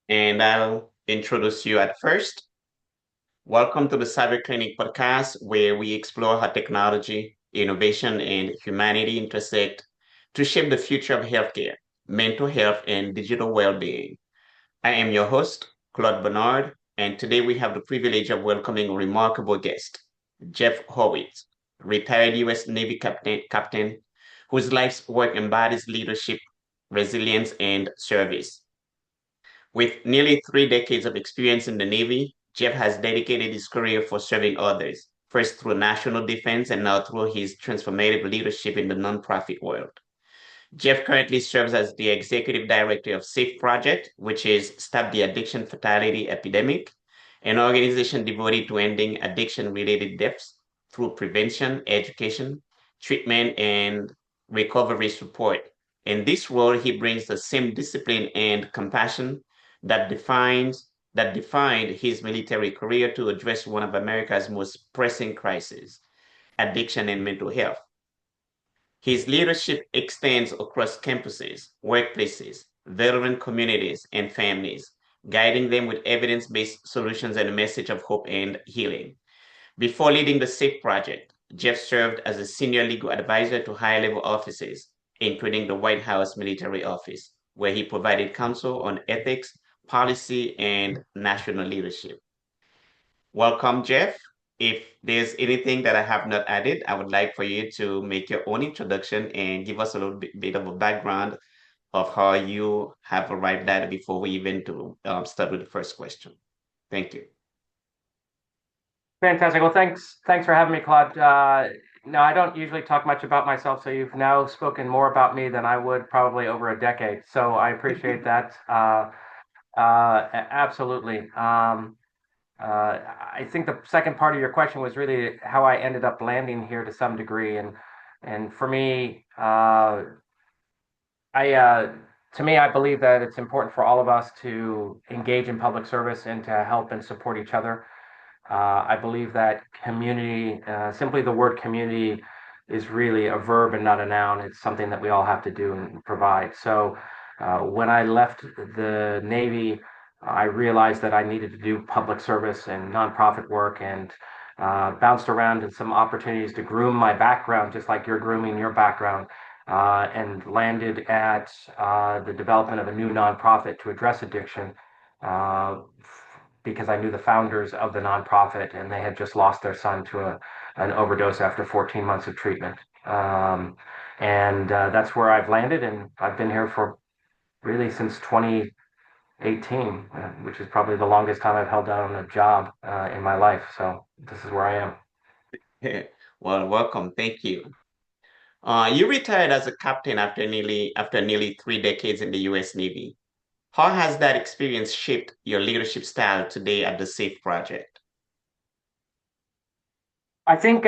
and I'll introduce you at first. Welcome to the Cyber Clinic podcast, where we explore how technology, innovation, and humanity intersect to shape the future of healthcare, mental health, and digital well-being. I am your host, Claude Bernard, and today we have the privilege of welcoming a remarkable guest, Jeff Horwitz, retired U.S. Navy captain whose life's work embodies leadership, resilience, and service. With nearly 3 decades of experience in the Navy, Jeff has dedicated his career for serving others, first through national defense and now through his transformative leadership in the nonprofit world. Jeff currently serves as the executive director of SAFE Project, which is Stop the Addiction Fatality Epidemic, an organization devoted to ending addiction related deaths through prevention, education, treatment, and recovery support. In this role, he brings the same discipline and compassion that defined his military career to address one of America's most pressing crises, addiction and mental health. His leadership extends across campuses, workplaces, veteran communities, and families, guiding them with evidence-based solutions and a message of hope and healing. Before leading the SAFE project, Jeff served as a senior legal advisor to high-level offices, including the White House Military Office, where he provided counsel on ethics, policy, and national leadership. Welcome, Jeff. If there's anything that I have not added, I would like for you to make your own introduction and give us a little bit of a background of how you have arrived at it before we even to start with the first question. Thank you. Fantastic. Well, thanks for having me, Claude. No, I don't usually talk much about myself, so you've now spoken more about me than I would probably over a decade. So I appreciate that. Absolutely. I think the second part of your question was really how I ended up landing here to some degree, and for me, I to me, I believe that it's important for all of us to engage in public service and to help and support each other. I believe that community, simply the word community, is really a verb and not a noun. It's something that we all have to do and provide. So when I left the Navy, I realized that I needed to do public service and nonprofit work and bounced around in some opportunities to groom my background, just like you're grooming your background, and landed at the development of a new nonprofit to address addiction. Uh, because I knew the founders of the nonprofit and they had just lost their son to an overdose after 14 months of treatment. And that's where I've landed, and I've been here for really since 2018, which is probably the longest time I've held down a job in my life. So this is where I am. Well, welcome. Thank you. You retired as a captain after nearly 3 decades in the U.S. Navy. How has that experience shaped your leadership style today at the SAFE project? I think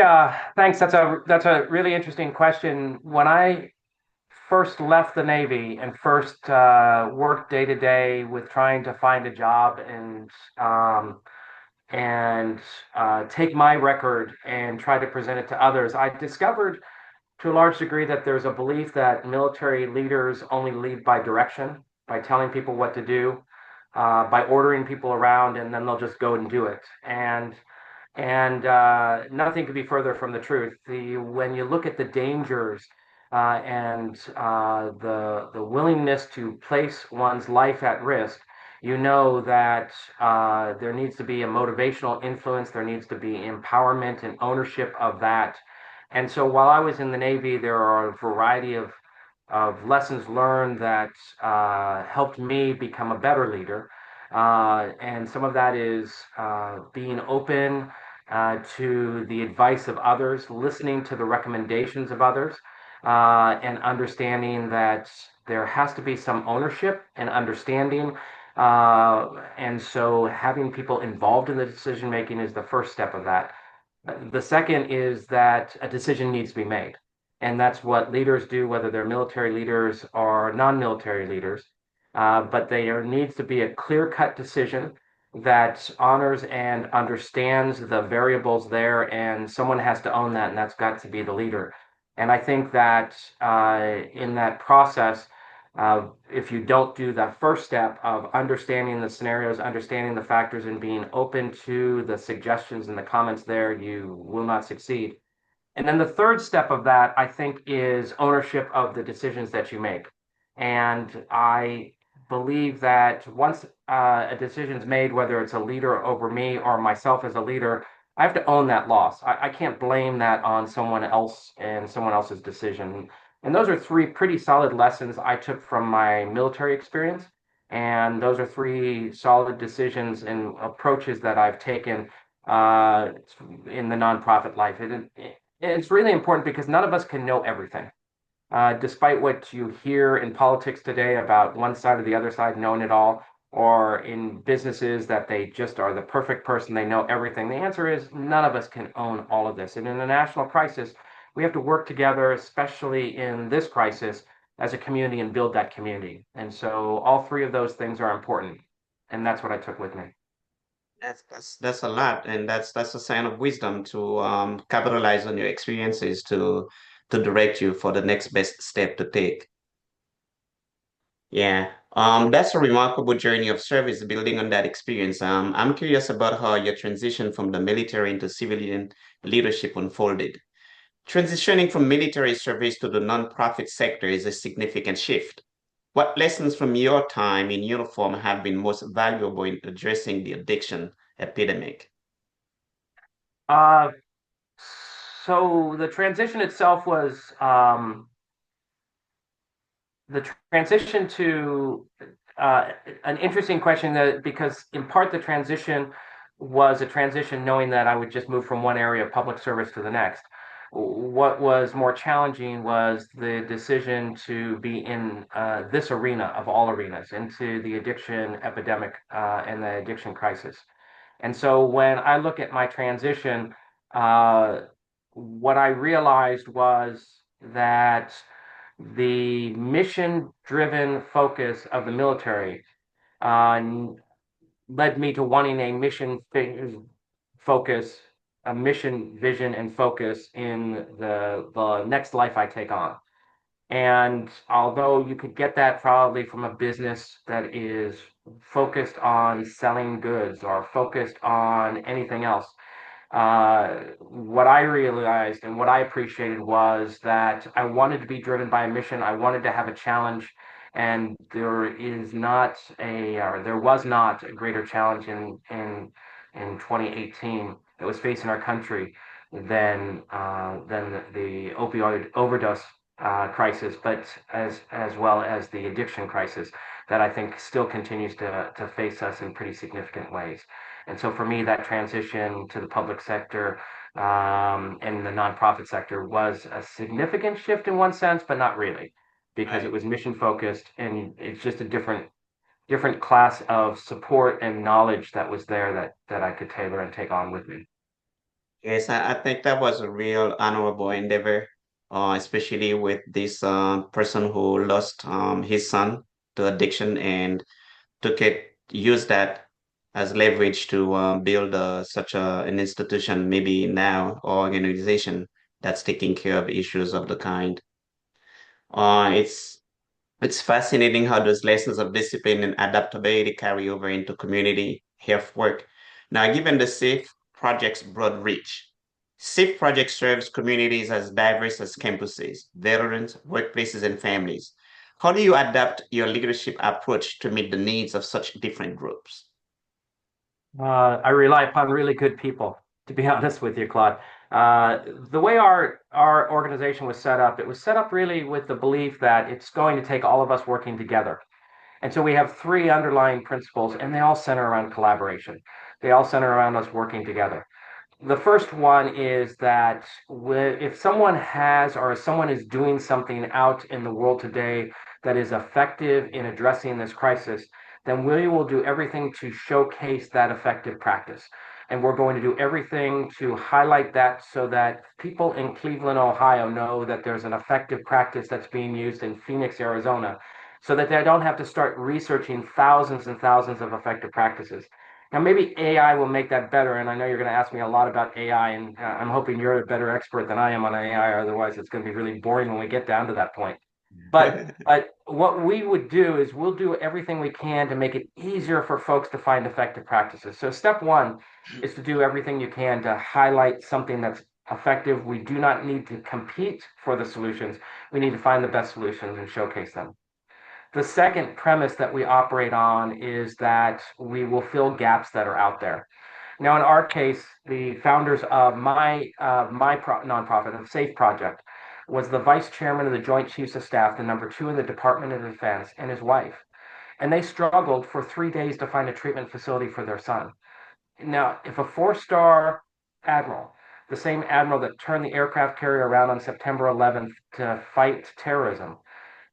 thanks. That's a really interesting question. When I first left the Navy and first worked day to day with trying to find a job um, and take my record and try to present it to others, I discovered to a large degree that there's a belief that military leaders only lead by direction, by telling people what to do, by ordering people around, and then they'll just go and do it. And nothing could be further from the truth. When you look at the dangers and the willingness to place one's life at risk, you know that there needs to be a motivational influence, there needs to be empowerment and ownership of that. And so while I was in the Navy, there are a variety of lessons learned that helped me become a better leader. And some of that is being open to the advice of others, listening to the recommendations of others, and understanding that there has to be some ownership and understanding. And so having people involved in the decision making is the first step of that. The second is that a decision needs to be made. And that's what leaders do, whether they're military leaders or non-military leaders. But there needs to be a clear-cut decision that honors and understands the variables there, and someone has to own that, and that's got to be the leader. And I think that in that process, If you don't do the first step of understanding the scenarios, understanding the factors, and being open to the suggestions and the comments there, you will not succeed. And then the third step of that, I think, is ownership of the decisions that you make. And I believe that once a decision is made, whether it's a leader over me or myself as a leader, I have to own that loss. I can't blame that on someone else and someone else's decision. And those are three pretty solid lessons I took from my military experience. And those are three solid decisions and approaches that I've taken uh, in the nonprofit life. It's really important because none of us can know everything. Despite what you hear in politics today about one side or the other side knowing it all, or in businesses that they just are the perfect person, they know everything. The answer is none of us can own all of this. And in a national crisis, we have to work together, especially in this crisis, as a community and build that community. And so all three of those things are important. And that's what I took with me. That's a lot, and that's a sign of wisdom to capitalize on your experiences to direct you for the next best step to take. Yeah, that's a remarkable journey of service building on that experience. I'm curious about how your transition from the military into civilian leadership unfolded. Transitioning from military service to the nonprofit sector is a significant shift. What lessons from your time in uniform have been most valuable in addressing the addiction epidemic? Uh, so the transition itself was the transition to uh, an interesting question that because in part the transition was a transition knowing that I would just move from one area of public service to the next. What was more challenging was the decision to be in this arena of all arenas, into the addiction epidemic and the addiction crisis. And so when I look at my transition, uh, what I realized was that the mission driven focus of the military uh, led me to wanting a focus, a mission vision and focus in the next life I take on. And although you could get that probably from a business that is focused on selling goods or focused on anything else, what I realized and what I appreciated was that I wanted to be driven by a mission. I wanted to have a challenge, and there was not a greater challenge in 2018 that was facing our country than the opioid overdose crisis, but as well as the addiction crisis that I think still continues to face us in pretty significant ways. And so for me, that transition to the public sector and the nonprofit sector was a significant shift in one sense, but not really, because it Right. was mission focused and it's just a different class of support and knowledge that was there that I could tailor and take on with me. Yes, I think that was a real honorable endeavor, especially with this person who lost his son to addiction and used that as leverage to build such an institution, maybe now, or organization that's taking care of issues of the kind. Uh, it's it's fascinating how those lessons of discipline and adaptability carry over into community health work. Now, given the SAFE project's broad reach, SAFE project serves communities as diverse as campuses, veterans, workplaces, and families. How do you adapt your leadership approach to meet the needs of such different groups? I rely upon really good people, to be honest with you, Claude. The way our organization was set up, it was set up really with the belief that it's going to take all of us working together. And so we have three underlying principles, and they all center around collaboration. They all center around us working together. The first one is that if someone has or if someone is doing something out in the world today that is effective in addressing this crisis, then we will do everything to showcase that effective practice. And we're going to do everything to highlight that so that people in Cleveland, Ohio know that there's an effective practice that's being used in Phoenix, Arizona, so that they don't have to start researching thousands and thousands of effective practices. Now, maybe AI will make that better, and I know you're going to ask me a lot about AI, and I'm hoping you're a better expert than I am on AI, or otherwise it's going to be really boring when we get down to that point. But what we would do is we'll do everything we can to make it easier for folks to find effective practices. So step one is to do everything you can to highlight something that's effective. We do not need to compete for the solutions. We need to find the best solutions and showcase them. The second premise that we operate on is that we will fill gaps that are out there. Now, in our case, the founders of my nonprofit, the SAFE Project, was the vice chairman of the Joint Chiefs of Staff, the number two in the Department of Defense, and his wife. And they struggled for 3 days to find a treatment facility for their son. Now, if a four-star admiral, the same admiral that turned the aircraft carrier around on September 11th to fight terrorism,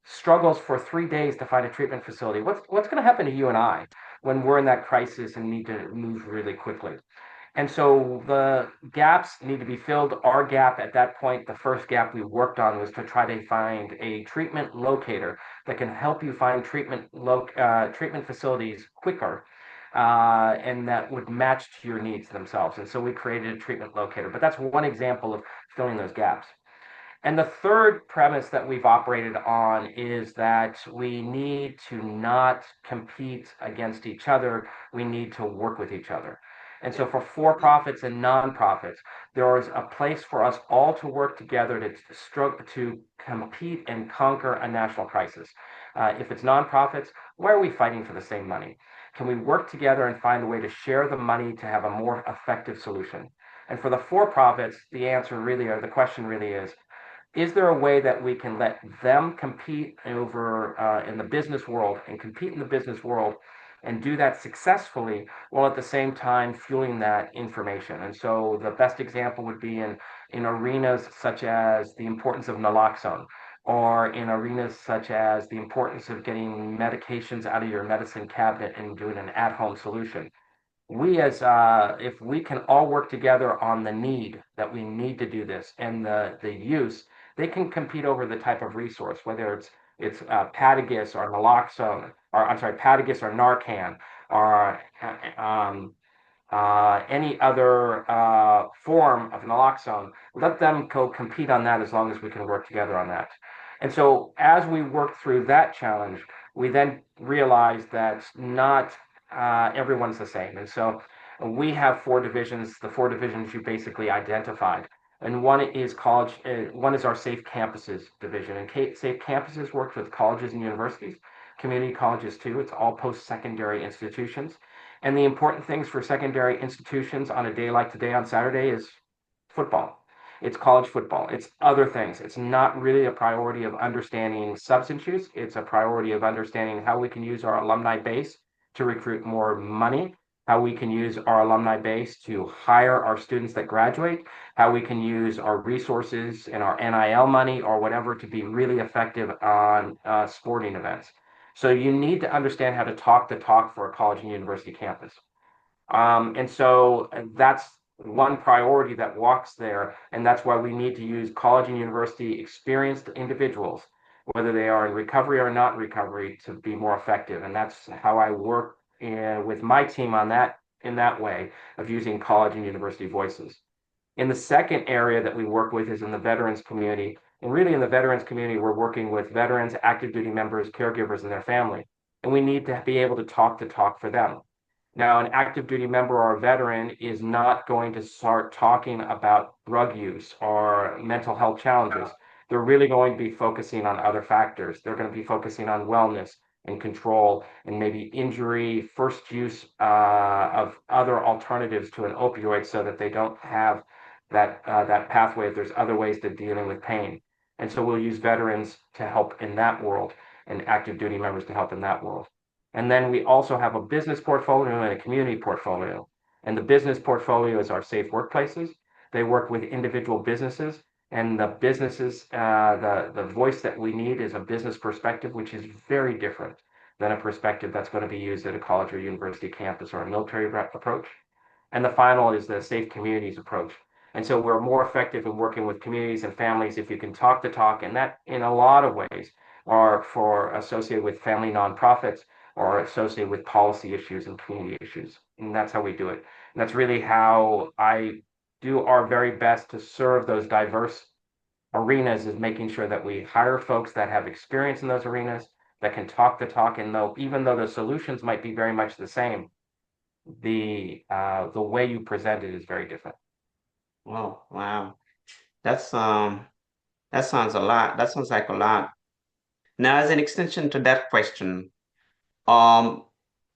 struggles for 3 days to find a treatment facility, what's going to happen to you and I when we're in that crisis and need to move really quickly? And so the gaps need to be filled. Our gap at that point, the first gap we worked on was to try to find a treatment locator that can help you find treatment facilities quicker, and that would match to your needs themselves. And so we created a treatment locator. But that's one example of filling those gaps. And the third premise that we've operated on is that we need to not compete against each other. We need to work with each other. And so for profits and nonprofits, there is a place for us all to work together to compete and conquer a national crisis. If it's nonprofits, why are we fighting for the same money? Can we work together and find a way to share the money to have a more effective solution? And for the for-profits, the answer really, or the question really is there a way that we can let them compete over in the business world and compete in the business world and do that successfully while at the same time fueling that information? And so the best example would be in arenas such as the importance of naloxone, or in arenas such as the importance of getting medications out of your medicine cabinet and doing an at-home solution. We as If we can all work together on the need that we need to do this and the use, they can compete over the type of resource, whether it's Patagus or naloxone, or I'm sorry, Patagus or Narcan, or any other form of naloxone. Let them go compete on that as long as we can work together on that. And so as we work through that challenge, we then realize that not everyone's the same. And so we have four divisions, the four divisions you basically identified. And one is our Safe Campuses division. And Safe Campuses works with colleges and universities, community colleges too. It's all post-secondary institutions. And the important things for secondary institutions on a day like today on Saturday is football. It's college football. It's other things. It's not really a priority of understanding substance use. It's a priority of understanding how we can use our alumni base to recruit more money, how we can use our alumni base to hire our students that graduate, how we can use our resources and our NIL money or whatever to be really effective on sporting events. So you need to understand how to talk the talk for a college and university campus. And so that's one priority that walks there. And that's why we need to use college and university experienced individuals, whether they are in recovery or not in recovery, to be more effective. And that's how I work with my team on that, in that way of using college and university voices. In the second area that we work with is in the veterans community. And really in the veterans community, we're working with veterans, active duty members, caregivers, and their family. And we need to be able to talk the talk for them. Now, an active duty member or a veteran is not going to start talking about drug use or mental health challenges. They're really going to be focusing on other factors. They're going to be focusing on wellness and control and maybe injury, first use of other alternatives to an opioid so that they don't have that pathway if there's other ways to dealing with pain. And so we'll use veterans to help in that world and active duty members to help in that world. And then we also have a business portfolio and a community portfolio. And the business portfolio is our safe workplaces. They work with individual businesses, and the businesses, the voice that we need is a business perspective, which is very different than a perspective that's going to be used at a college or university campus or a military approach. And the final is the safe communities approach. And so we're more effective in working with communities and families if you can talk the talk, and that in a lot of ways are for associated with family nonprofits or associated with policy issues and community issues. And that's how we do it. And that's really how I do our very best to serve those diverse arenas is making sure that we hire folks that have experience in those arenas, that can talk the talk, and though even though the solutions might be very much the same, the way you present it is very different. Oh, wow. That's that sounds a lot. That sounds like a lot. Now, as an extension to that question, um,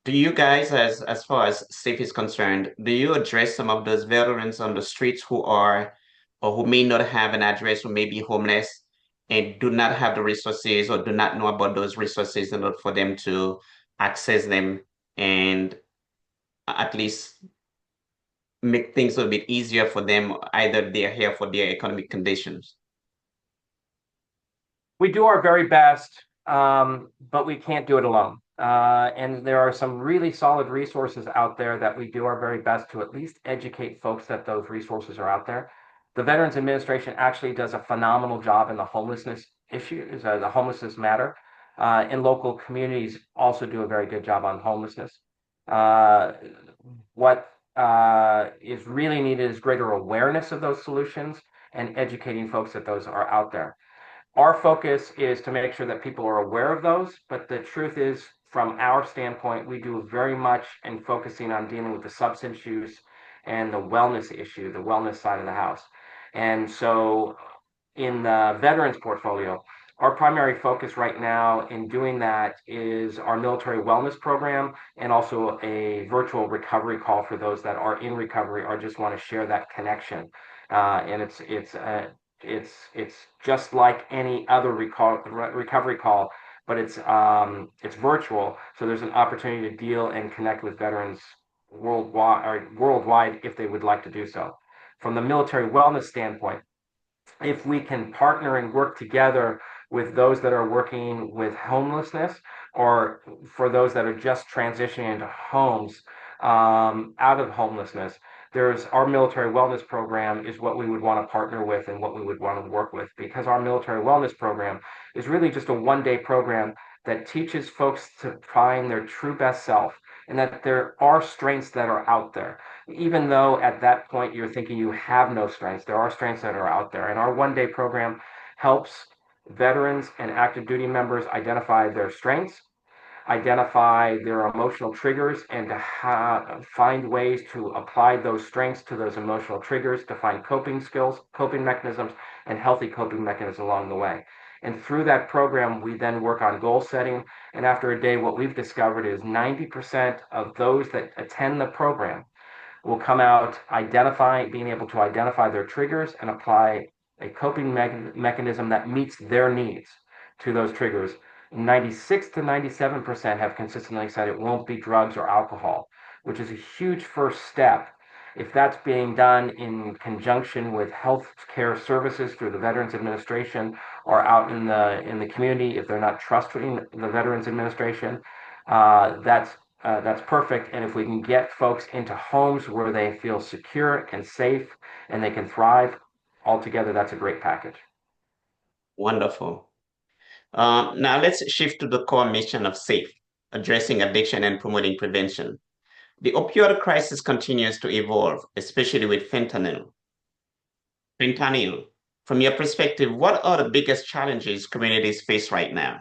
do you guys, as far as safe is concerned, do you address some of those veterans on the streets who are or who may not have an address, who may be homeless and do not have the resources or do not know about those resources in order for them to access them and at least make things a little bit easier for them, either they're here for their economic conditions? We do our very best, but we can't do it alone. And there are some really solid resources out there that we do our very best to at least educate folks that those resources are out there. The Veterans Administration actually does a phenomenal job in the homelessness issues, the homelessness matter. And local communities also do a very good job on homelessness. Uh, what is really needed is greater awareness of those solutions and educating folks that those are out there. Our focus is to make sure that people are aware of those, but the truth is, from our standpoint, we do very much in focusing on dealing with the substance use and the wellness issue, the wellness side of the house. And so in the veterans portfolio, our primary focus right now in doing that is our military wellness program and also a virtual recovery call for those that are in recovery or just want to share that connection. And it's just like any other recovery call, but it's virtual. So there's an opportunity to deal and connect with veterans worldwide if they would like to do so. From the military wellness standpoint, if we can partner and work together with those that are working with homelessness or for those that are just transitioning into homes out of homelessness, there's our military wellness program is what we would want to partner with and what we would want to work with, because our military wellness program is really just a 1 day program that teaches folks to find their true best self and that there are strengths that are out there, even though at that point you're thinking you have no strengths. There are strengths that are out there. And our 1 day program helps veterans and active duty members identify their strengths, identify their emotional triggers, and to find ways to apply those strengths to those emotional triggers, to find coping skills, coping mechanisms, and healthy coping mechanisms along the way. And through that program, we then work on goal setting. And after a day, what we've discovered is 90% of those that attend the program will come out being able to identify their triggers and apply a coping mechanism that meets their needs to those triggers. 96 to 97% have consistently said it won't be drugs or alcohol, which is a huge first step. If that's being done in conjunction with health care services through the Veterans Administration or out in the community, if they're not trusting the Veterans Administration, that's perfect. And if we can get folks into homes where they feel secure and safe and they can thrive, altogether, that's a great package. Wonderful. Now let's shift to the core mission of SAFE, addressing addiction and promoting prevention. The opioid crisis continues to evolve, especially with fentanyl. Fentanyl, from your perspective, what are the biggest challenges communities face right now?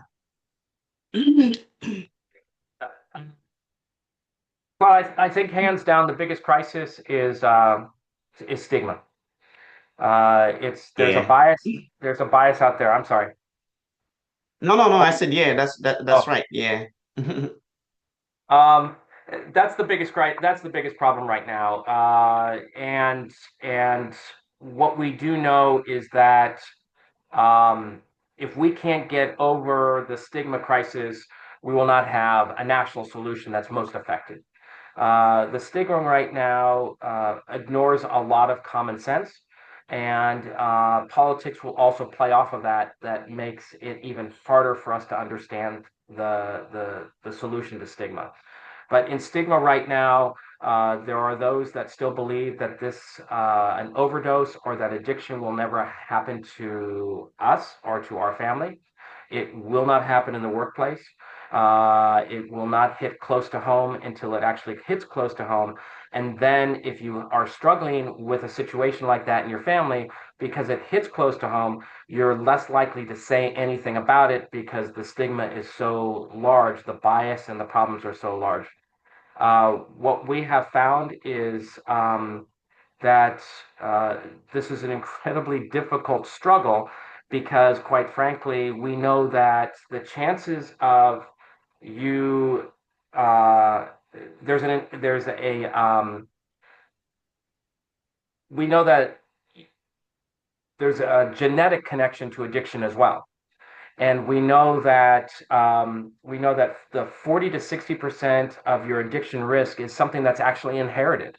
Well, I think hands down the biggest crisis is stigma. It's Yeah. there's a bias out there. I'm sorry. No, no, no. I said, yeah, that's Oh, right. Yeah. um, that's the biggest problem right now. And what we do know is that Um, if we can't get over the stigma crisis, we will not have a national solution that's most effective. The stigma right now ignores a lot of common sense, and politics will also play off of that. That makes it even harder for us to understand the solution to stigma. But in stigma right now, there are those that still believe that an overdose or that addiction will never happen to us or to our family. It will not happen in the workplace. It will not hit close to home until it actually hits close to home. And then, if you are struggling with a situation like that in your family, because it hits close to home, you're less likely to say anything about it because the stigma is so large, the bias and the problems are so large. What we have found is that uh, this is an incredibly difficult struggle because, quite frankly, we know that the chances of you uh, there's a we know that there's a genetic connection to addiction as well. And we know that the 40 to 60% of your addiction risk is something that's actually inherited,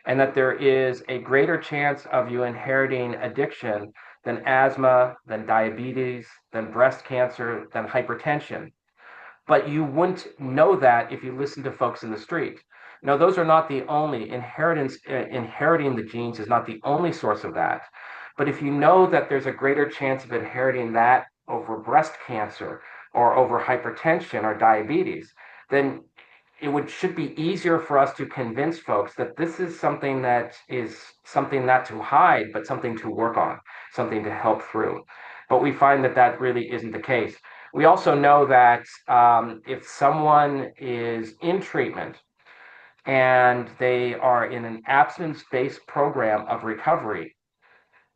and that there is a greater chance of you inheriting addiction than asthma, than diabetes, than breast cancer, than hypertension. But you wouldn't know that if you listen to folks in the street. No, those are not the only inheritance. Inheriting the genes is not the only source of that. But if you know that there's a greater chance of inheriting that over breast cancer or over hypertension or diabetes, then should be easier for us to convince folks that this is something not to hide, but something to work on, something to help through. But we find that that really isn't the case. We also know that if someone is in treatment and they are in an abstinence-based program of recovery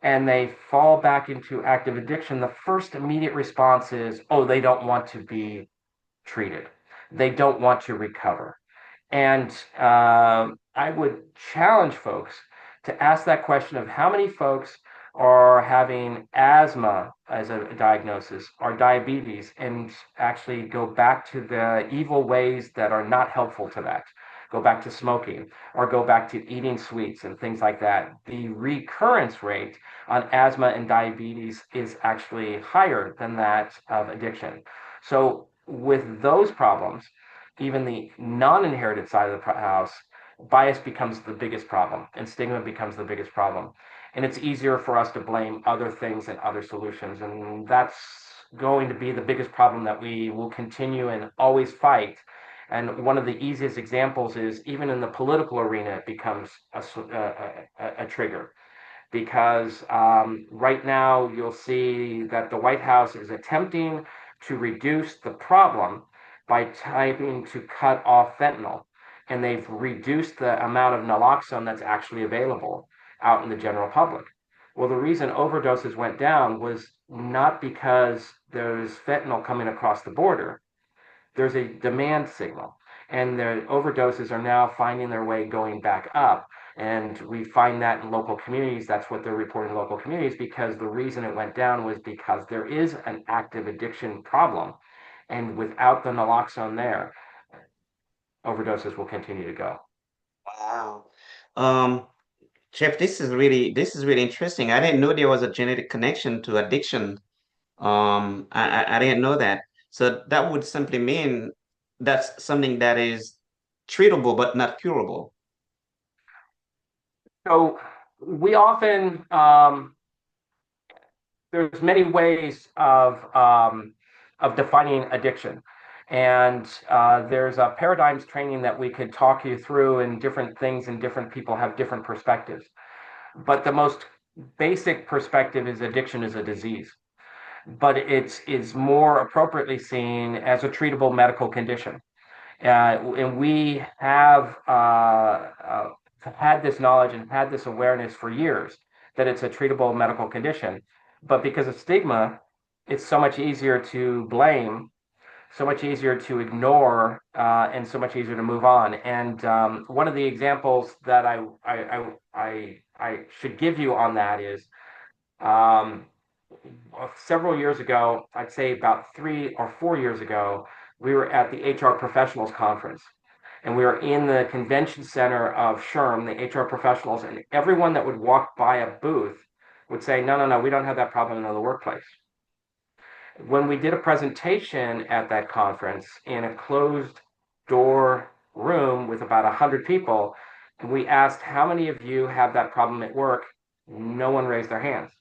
and they fall back into active addiction, the first immediate response is, oh, they don't want to be treated. They don't want to recover. And I would challenge folks to ask that question of how many folks are having asthma as a diagnosis or diabetes, and actually go back to the evil ways that are not helpful to that. Go back to smoking or go back to eating sweets and things like that. The recurrence rate on asthma and diabetes is actually higher than that of addiction. So, with those problems, even the non-inherited side of the house, bias becomes the biggest problem and stigma becomes the biggest problem. And it's easier for us to blame other things and other solutions. And that's going to be the biggest problem that we will continue and always fight. And one of the easiest examples is even in the political arena, it becomes a trigger because right now you'll see that the White House is attempting to reduce the problem by typing to cut off fentanyl. And they've reduced the amount of naloxone that's actually available out in the general public. Well, the reason overdoses went down was not because there's fentanyl coming across the border. There's a demand signal, and the overdoses are now finding their way going back up. And we find that in local communities. That's what they're reporting in local communities, because the reason it went down was because there is an active addiction problem. And without the naloxone there, overdoses will continue to go. Wow. Um, Jeff, this is really interesting. I didn't know there was a genetic connection to addiction. I didn't know that. So that would simply mean that's something that is treatable but not curable. So we often there's many ways of defining addiction. And there's a paradigms training that we could talk you through, and different things and different people have different perspectives. But the most basic perspective is addiction is a disease, but it's more appropriately seen as a treatable medical condition. And we have had this knowledge and had this awareness for years that it's a treatable medical condition. But because of stigma, it's so much easier to blame, so much easier to ignore, and so much easier to move on. And one of the examples that I should give you on that is um, several years ago, I'd say about 3 or 4 years ago, we were at the HR professionals conference, and we were in the convention center of SHRM, the HR professionals, and everyone that would walk by a booth would say, no, no, no, we don't have that problem in the workplace. When we did a presentation at that conference in a closed door room with about 100 people, and we asked, how many of you have that problem at work? No one raised their hands.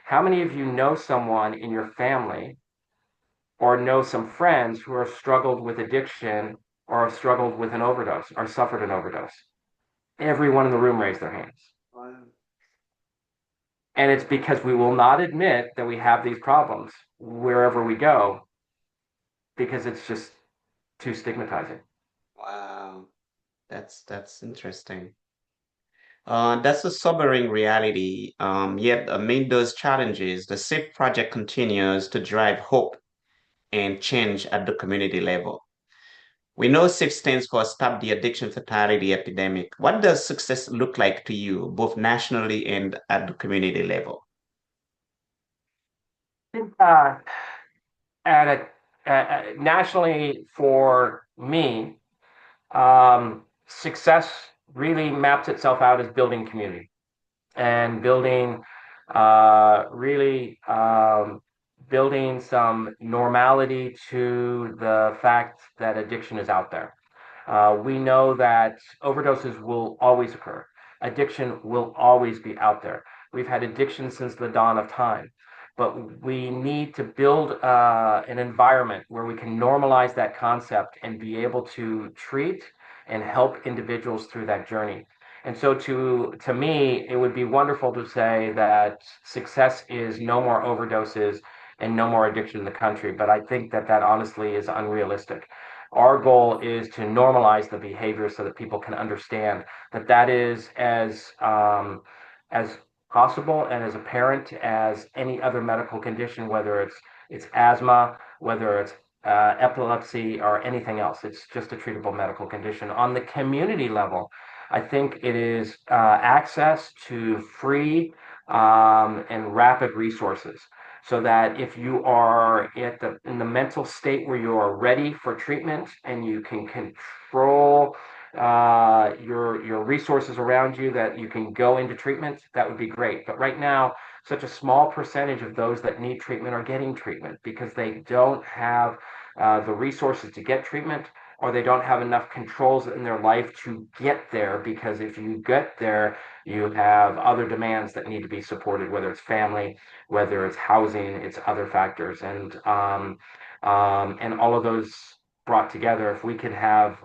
How many of you know someone in your family or know some friends who have struggled with addiction or have struggled with an overdose or suffered an overdose? Everyone in the room raised their hands. Wow. And it's because we will not admit that we have these problems wherever we go because it's just too stigmatizing. Wow, that's interesting. That's a sobering reality. Yet amid those challenges, the SAFE project continues to drive hope and change at the community level. We know SAFE stands for Stop the Addiction Fatality Epidemic. What does success look like to you, both nationally and at the community level? I think, at nationally for me, success really maps itself out as building community and building really building some normality to the fact that addiction is out there. We know that overdoses will always occur. Addiction will always be out there. We've had addiction since the dawn of time, but we need to build an environment where we can normalize that concept and be able to treat and help individuals through that journey. And so to me, it would be wonderful to say that success is no more overdoses and no more addiction in the country. But I think that that honestly is unrealistic. Our goal is to normalize the behavior so that people can understand that that is as possible and as apparent as any other medical condition, whether it's asthma, whether it's epilepsy or anything else. It's just a treatable medical condition. On the community level, I think it is access to free and rapid resources so that if you are in the mental state where you are ready for treatment and you can control your resources around you, that you can go into treatment, that would be great. But right now, such a small percentage of those that need treatment are getting treatment because they don't have the resources to get treatment, or they don't have enough controls in their life to get there, because if you get there, you have other demands that need to be supported, whether it's family, whether it's housing, it's other factors. And all of those brought together, if we could have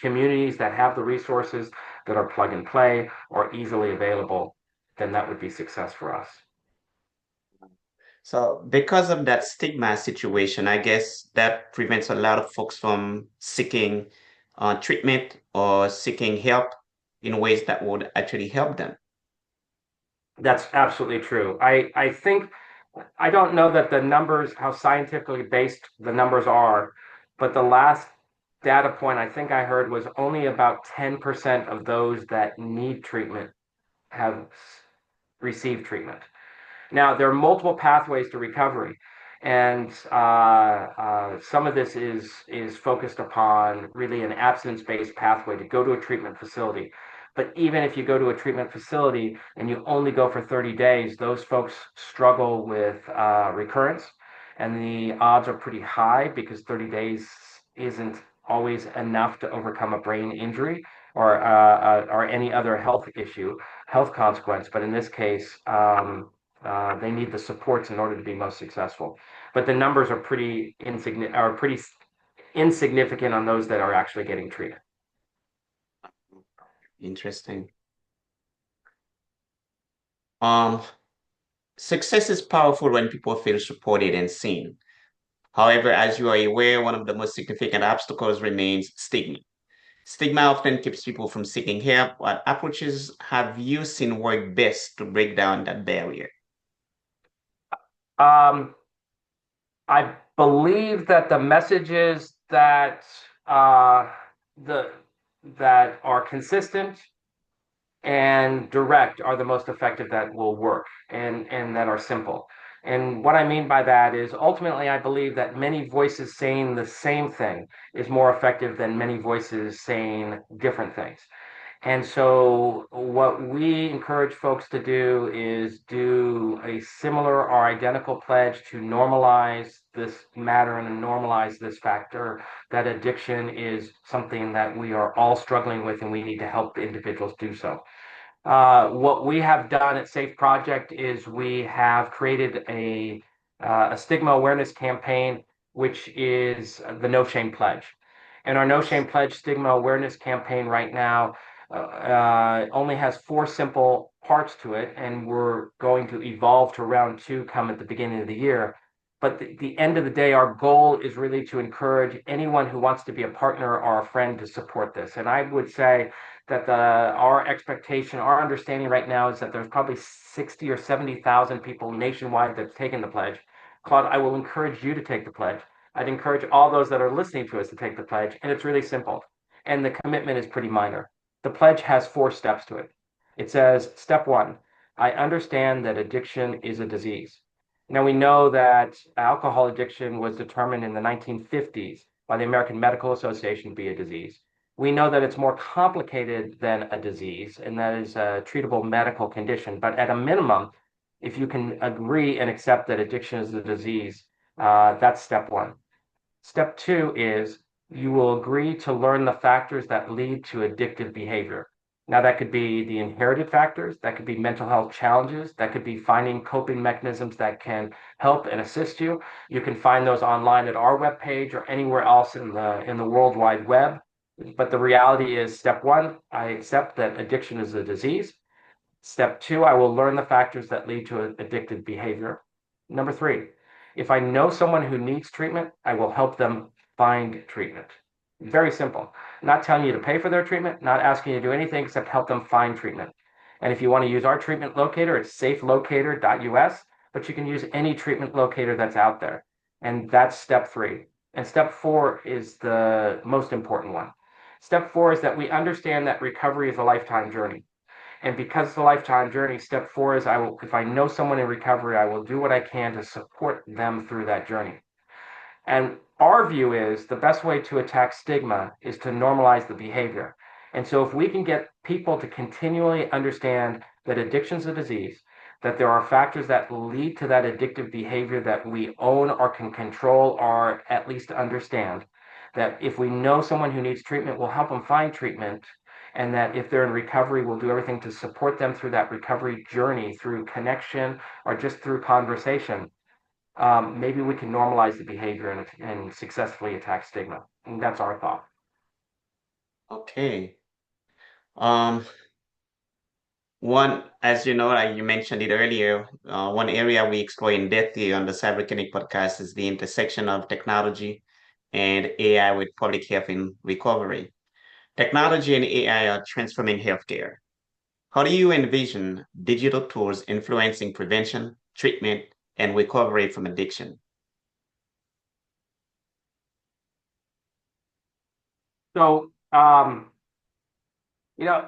communities that have the resources that are plug and play or easily available, then that would be success for us. So, because of that stigma situation, I guess that prevents a lot of folks from seeking treatment or seeking help in ways that would actually help them. That's absolutely true. I think I don't know that the numbers, how scientifically based the numbers are, but the last data point I think I heard was only about 10% of those that need treatment have received treatment. Now, there are multiple pathways to recovery, and some of this is focused upon really an abstinence-based pathway to go to a treatment facility. But even if you go to a treatment facility and you only go for 30 days, those folks struggle with recurrence, and the odds are pretty high because 30 days isn't always enough to overcome a brain injury or any other health issue, health consequence. But in this case, they need the supports in order to be most successful. But the numbers are pretty insignificant on those that are actually getting treated. Interesting. Um, Success is powerful when people feel supported and seen. However, as you are aware, one of the most significant obstacles remains stigma. Stigma often keeps people from seeking help. What approaches have you seen work best to break down that barrier? Um, I believe that the messages uh, the that are consistent and direct are the most effective that will work and that are simple. And what I mean by that is ultimately I believe that many voices saying the same thing is more effective than many voices saying different things. And so, what we encourage folks to do is do a similar or identical pledge to normalize this matter and normalize this factor that addiction is something that we are all struggling with, and we need to help individuals do so. What we have done at Safe Project is we have created a stigma awareness campaign, which is the No Shame Pledge. And our No Shame Pledge stigma awareness campaign right now only has four simple parts to it, and we're going to evolve to round two come at the beginning of the year. But the end of the day, our goal is really to encourage anyone who wants to be a partner or a friend to support this. And I would say that our expectation, our understanding right now is that there's probably 60 or 70,000 people nationwide that's taken the pledge. Claude, I will encourage you to take the pledge. I'd encourage all those that are listening to us to take the pledge, and it's really simple. And the commitment is pretty minor. The pledge has four steps to it. It says, step one, I understand that addiction is a disease. Now, we know that alcohol addiction was determined in the 1950s by the American Medical Association to be a disease. We know that it's more complicated than a disease, and that is a treatable medical condition. But at a minimum, if you can agree and accept that addiction is a disease, that's step one. Step two is you will agree to learn the factors that lead to addictive behavior. Now, that could be the inherited factors, that could be mental health challenges, that could be finding coping mechanisms that can help and assist you. You can find those online at our webpage or anywhere else in the World Wide Web. But the reality is, step one, I accept that addiction is a disease. Step two, I will learn the factors that lead to addictive behavior. Number three, if I know someone who needs treatment, I will help them find treatment. Very simple. Not telling you to pay for their treatment, not asking you to do anything except help them find treatment. And if you want to use our treatment locator, it's safelocator.us, but you can use any treatment locator that's out there. And that's step three. And step four is the most important one. Step four is that we understand that recovery is a lifetime journey. And because it's a lifetime journey, step four is if I know someone in recovery, I will do what I can to support them through that journey. And our view is the best way to attack stigma is to normalize the behavior. And so if we can get people to continually understand that addiction is a disease, that there are factors that lead to that addictive behavior that we own or can control or at least understand, that if we know someone who needs treatment, we'll help them find treatment, and that if they're in recovery, we'll do everything to support them through that recovery journey, through connection or just through conversation. Maybe we can normalize the behavior and successfully attack stigma. And that's our thought. Okay. Um, One, as you know, like you mentioned it earlier, one area we explore in depth here on the Cyber Clinic podcast is the intersection of technology and AI with public health and recovery. Technology and AI are transforming healthcare. How do you envision digital tools influencing prevention, treatment, and recovery from addiction? So,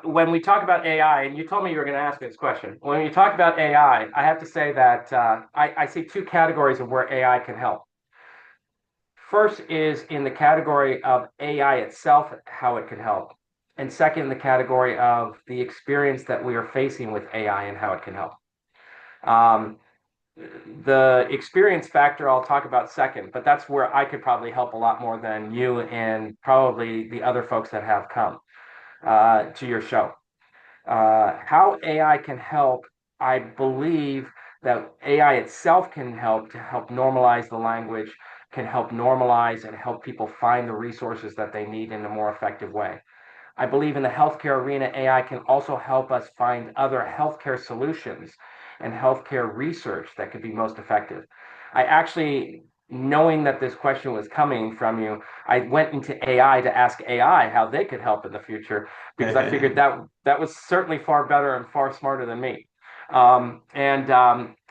when we talk about AI, and you told me you were going to ask me this question. When you talk about AI, I have to say that I see two categories of where AI can help. First is in the category of AI itself, how it can help. And second, the category of the experience that we are facing with AI and how it can help. Um, the experience factor I'll talk about second, but that's where I could probably help a lot more than you and probably the other folks that have come to your show. How AI can help, I believe that AI itself can help to help normalize the language, can help normalize and help people find the resources that they need in a more effective way. I believe in the healthcare arena, AI can also help us find other healthcare solutions and healthcare research that could be most effective. I actually, knowing that this question was coming from you, I went into AI to ask AI how they could help in the future because I figured that was certainly far better and far smarter than me.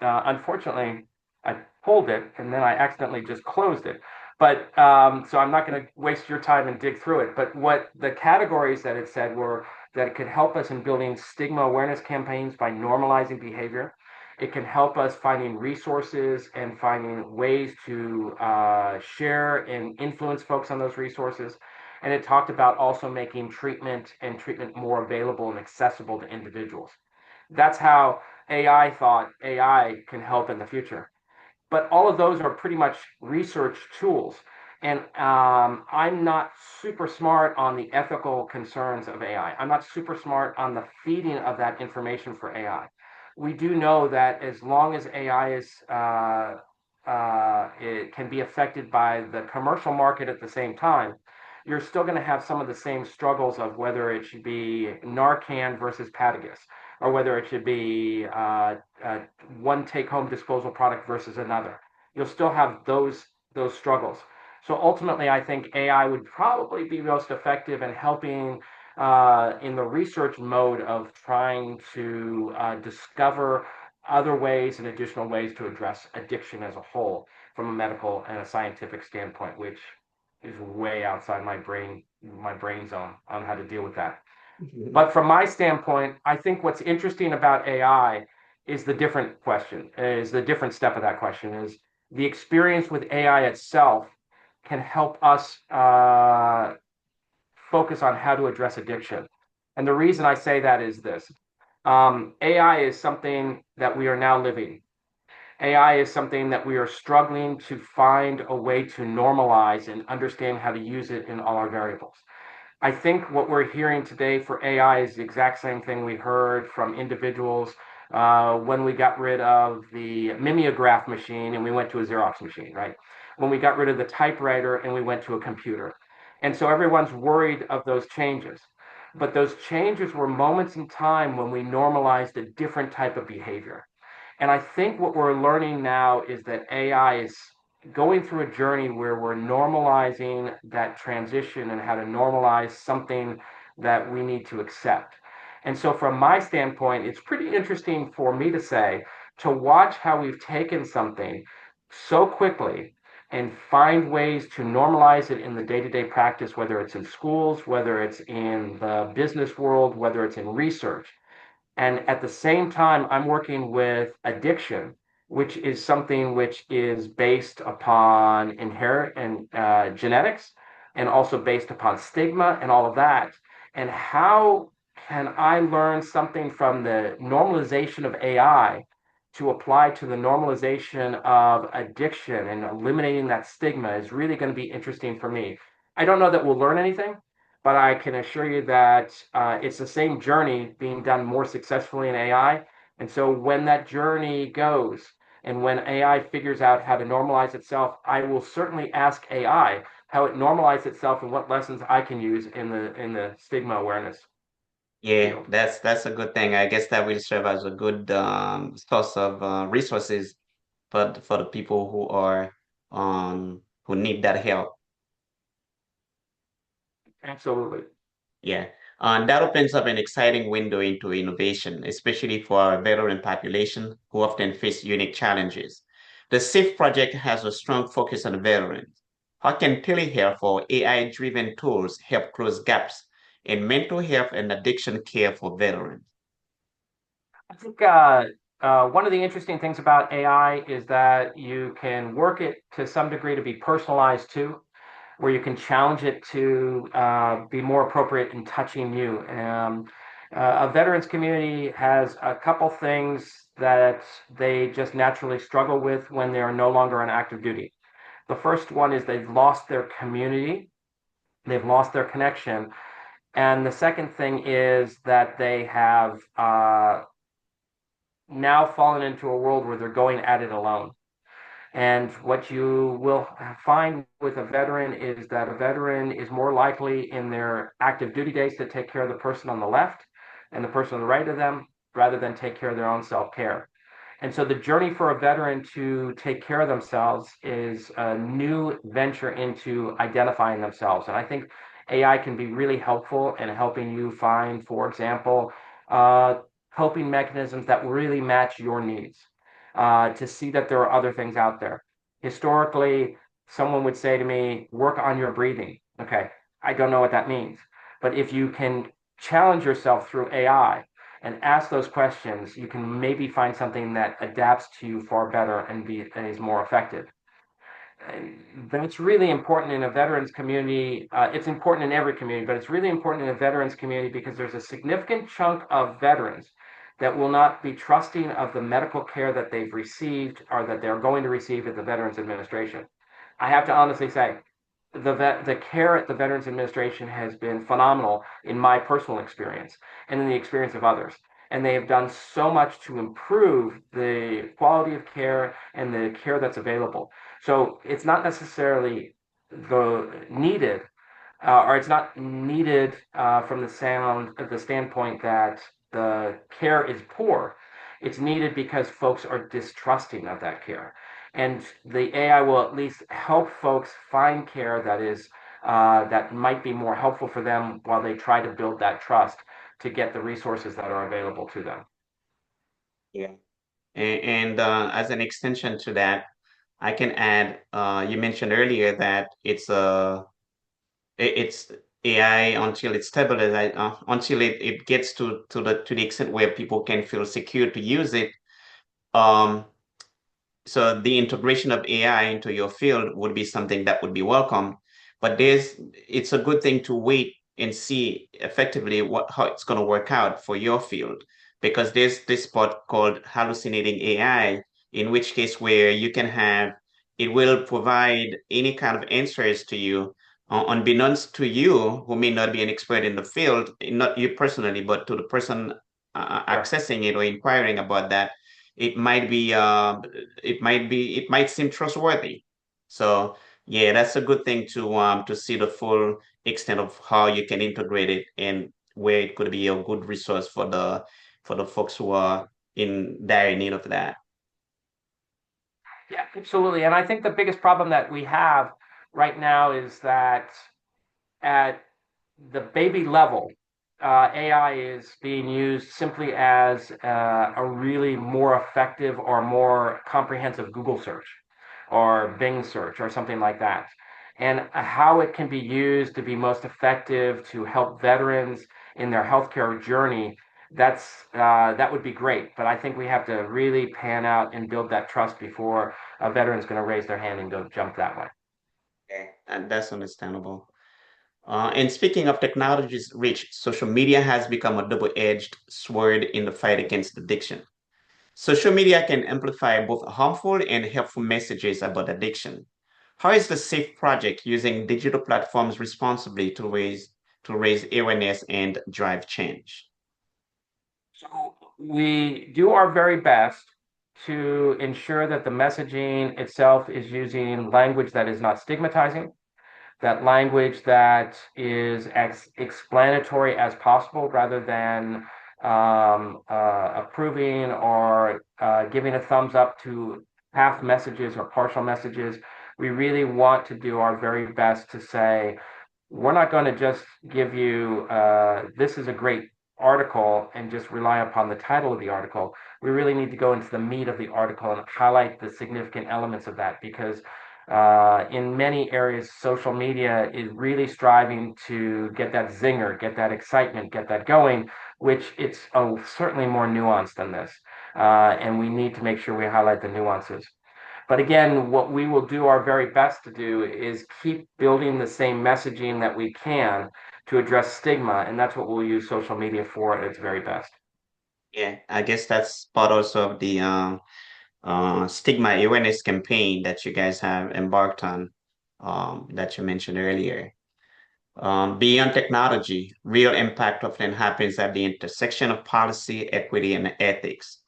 Unfortunately, I pulled it and then I accidentally just closed it. But so I'm not going to waste your time and dig through it. But what the categories that it said were that it could help us in building stigma awareness campaigns by normalizing behavior. It can help us finding resources and finding ways to share and influence folks on those resources. And it talked about also making treatment and treatment more available and accessible to individuals. That's how AI thought AI can help in the future, but all of those are pretty much research tools. And I'm not super smart on the ethical concerns of AI. I'm not super smart on the feeding of that information for AI. We do know that as long as AI it can be affected by the commercial market at the same time, you're still going to have some of the same struggles of whether it should be Narcan versus Patagus, or whether it should be one take-home disposal product versus another. You'll still have those struggles. So ultimately, I think AI would probably be most effective in helping in the research mode of trying to discover other ways and additional ways to address addiction as a whole from a medical and a scientific standpoint, which is way outside my brain zone on how to deal with that. But from my standpoint, I think what's interesting about AI is the different question, is the different step of that question is the experience with AI itself can help us focus on how to address addiction. And the reason I say that is this. AI is something that we are now living. AI is something that we are struggling to find a way to normalize and understand how to use it in all our variables. I think what we're hearing today for AI is the exact same thing we heard from individuals when we got rid of the mimeograph machine and we went to a Xerox machine, right? When we got rid of the typewriter and we went to a computer. And so everyone's worried of those changes. But those changes were moments in time when we normalized a different type of behavior. And I think what we're learning now is that AI is going through a journey where we're normalizing that transition and how to normalize something that we need to accept. And so, from my standpoint, it's pretty interesting for me to say to watch how we've taken something so quickly and find ways to normalize it in the day to day practice, whether it's in schools, whether it's in the business world, whether it's in research. And at the same time, I'm working with addiction, which is something which is based upon inherent and genetics, and also based upon stigma and all of that. And how can I learn something from the normalization of AI to apply to the normalization of addiction and eliminating that stigma is really going to be interesting for me. I don't know that we'll learn anything, but I can assure you that it's the same journey being done more successfully in AI. And so when that journey goes and when AI figures out how to normalize itself, I will certainly ask AI how it normalizes itself and what lessons I can use in the stigma awareness Yeah, field. that's a good thing. I guess that will serve as a good source of resources for the people who need that help. Absolutely. Yeah. That opens up an exciting window into innovation, especially for our veteran population who often face unique challenges. The SAFE project has a strong focus on veterans. How can telehealth or AI-driven tools help close gaps in mental health and addiction care for veterans? I think one of the interesting things about AI is that you can work it to some degree to be personalized too, where you can challenge it to be more appropriate in touching you. A veterans community has a couple things that they just naturally struggle with when they are no longer on active duty. The first one is they've lost their community, they've lost their connection. And the second thing is that they have now fallen into a world where they're going at it alone. And what you will find with a veteran is that a veteran is more likely in their active duty days to take care of the person on the left and the person on the right of them rather than take care of their own self care. And so the journey for a veteran to take care of themselves is a new venture into identifying themselves. And I think AI can be really helpful in helping you find, for example, uh, coping mechanisms that really match your needs, to see that there are other things out there. Historically, someone would say to me, work on your breathing. Okay, I don't know what that means. But if you can challenge yourself through AI, and ask those questions, you can maybe find something that adapts to you far better and is more effective. And that's really important in a veterans community. It's important in every community, but it's really important in a veterans community because there's a significant chunk of veterans that will not be trusting of the medical care that they've received or that they're going to receive at the Veterans Administration. I have to honestly say, the care at the Veterans Administration has been phenomenal in my personal experience and in the experience of others. And they have done so much to improve the quality of care and the care that's available. So it's not necessarily the needed, or it's not needed from the standpoint that the care is poor. It's needed because folks are distrusting of that care, and the AI will at least help folks find care that might be more helpful for them while they try to build that trust to get the resources that are available to them. Yeah. And as an extension to that, I can add, you mentioned earlier that it's AI until it's stabilized, until it gets to the extent where people can feel secure to use it. Um, so the integration of AI into your field would be something that would be welcome. But it's a good thing to wait and see effectively how it's going to work out for your field, because there's this part called hallucinating AI, in which case where it will provide any kind of answers to you, unbeknownst to you, who may not be an expert in the field, not you personally, but to the person Sure. accessing it or inquiring about that. It might be it might seem trustworthy. So yeah, that's a good thing to see the full extent of how you can integrate it and where it could be a good resource for the folks who are in dire need of that. Yeah, absolutely. And I think the biggest problem that we have right now is that at the baby level, AI is being used simply as a really more effective or more comprehensive Google search or Bing search or something like that. And how it can be used to be most effective to help veterans in their healthcare journey, that would be great. But I think we have to really pan out and build that trust before a veteran's going to raise their hand and go jump that way. Yeah. And that's understandable. And speaking of technology's reach, social media has become a double-edged sword in the fight against addiction. Social media can amplify both harmful and helpful messages about addiction. How is the SAFE project using digital platforms responsibly to raise awareness and drive change? So we do our very best to ensure that the messaging itself is using language that is not stigmatizing, that language that is as explanatory as possible rather than approving or giving a thumbs up to half messages or partial messages. We really want to do our very best to say, we're not going to just give you this is a great article and just rely upon the title of the article. We really need to go into the meat of the article and highlight the significant elements of that because in many areas, social media is really striving to get that zinger, get that excitement, get that going, which it's certainly more nuanced than this. And we need to make sure we highlight the nuances. But again, what we will do our very best to do is keep building the same messaging that we can to address stigma, and that's what we'll use social media for at its very best. Yeah, I guess that's part also of the stigma awareness campaign that you guys have embarked on, that you mentioned earlier. Beyond technology, real impact often happens at the intersection of policy, equity, and ethics.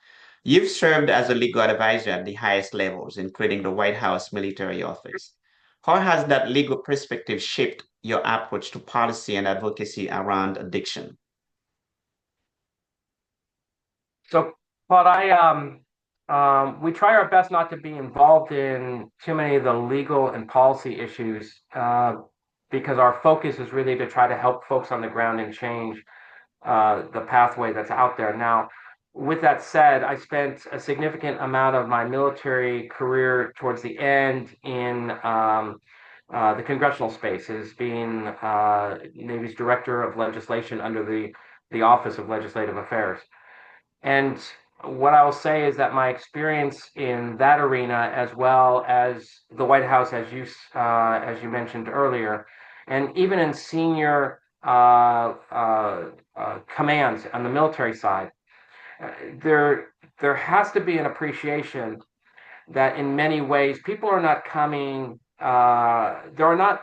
You've served as a legal advisor at the highest levels, including the White House Military Office. How has that legal perspective shaped your approach to policy and advocacy around addiction? So, but we try our best not to be involved in too many of the legal and policy issues because our focus is really to try to help folks on the ground and change the pathway that's out there. Now, with that said, I spent a significant amount of my military career towards the end in the congressional space as being Navy's Director of Legislation under the Office of Legislative Affairs. And what I'll say is that my experience in that arena, as well as the White House, as you mentioned earlier, and even in senior commands on the military side, uh, there has to be an appreciation that in many ways people are not coming. There are not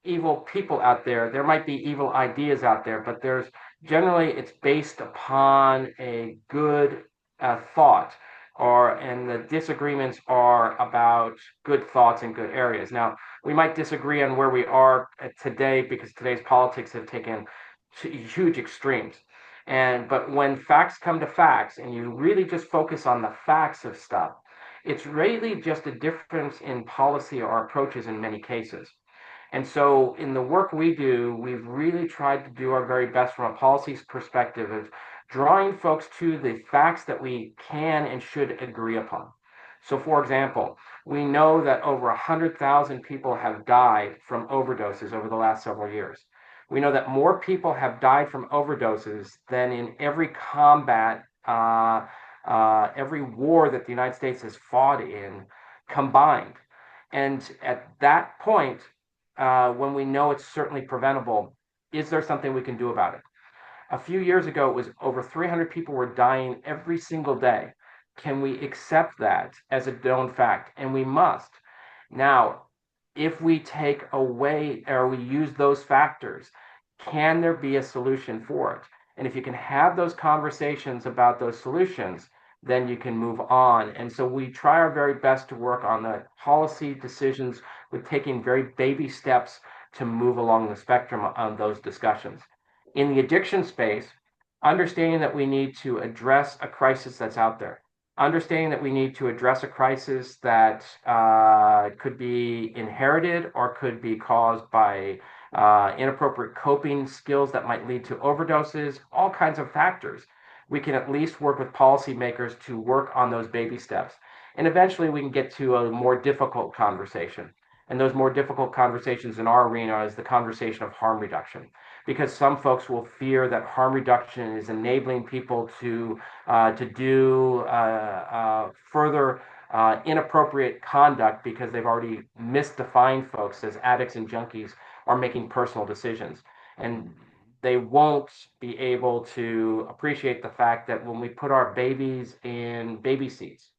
evil people out there. There might be evil ideas out there, but there's generally it's based upon a good thought and the disagreements are about good thoughts and good areas. Now, we might disagree on where we are today because today's politics have taken huge extremes. But when facts come to facts and you really just focus on the facts of stuff, it's really just a difference in policy or approaches in many cases. And so in the work we do, we've really tried to do our very best from a policies perspective of drawing folks to the facts that we can and should agree upon. So for example, we know that over 100,000 people have died from overdoses over the last several years. We know that more people have died from overdoses than in every combat, every war that the United States has fought in combined. And at that point, when we know it's certainly preventable, is there something we can do about it? A few years ago, it was over 300 people were dying every single day. Can we accept that as a known fact? And we must. Now, if we take away or we use those factors, can there be a solution for it? And if you can have those conversations about those solutions, then you can move on. And so we try our very best to work on the policy decisions with taking very baby steps to move along the spectrum of those discussions. In the addiction space, understanding that we need to address a crisis that's out there, understanding that we need to address a crisis that could be inherited or could be caused by inappropriate coping skills that might lead to overdoses, all kinds of factors. We can at least work with policymakers to work on those baby steps. And eventually we can get to a more difficult conversation. And those more difficult conversations in our arena is the conversation of harm reduction, because some folks will fear that harm reduction is enabling people to do further inappropriate conduct because they've already misdefined folks as addicts and junkies are making personal decisions. And they won't be able to appreciate the fact that when we put our babies in baby seats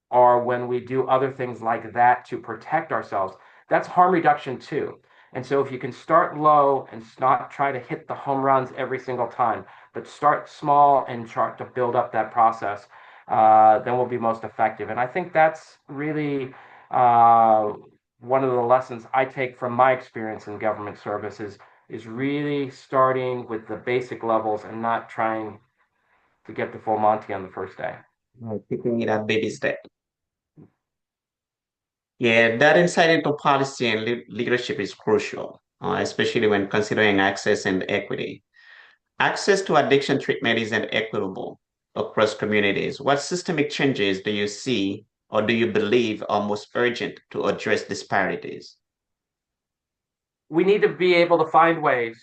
or when we do other things like that to protect ourselves, that's harm reduction too. And so if you can start low and not try to hit the home runs every single time, but start small and start to build up that process, then we'll be most effective. And I think that's really one of the lessons I take from my experience in government service is really starting with the basic levels and not trying to get to full Monty on the first day. Taking it at baby step. Yeah, that insight into policy and leadership is crucial, especially when considering access and equity. Access to addiction treatment isn't equitable across communities. What systemic changes do you see or do you believe are most urgent to address disparities? We need to be able to find ways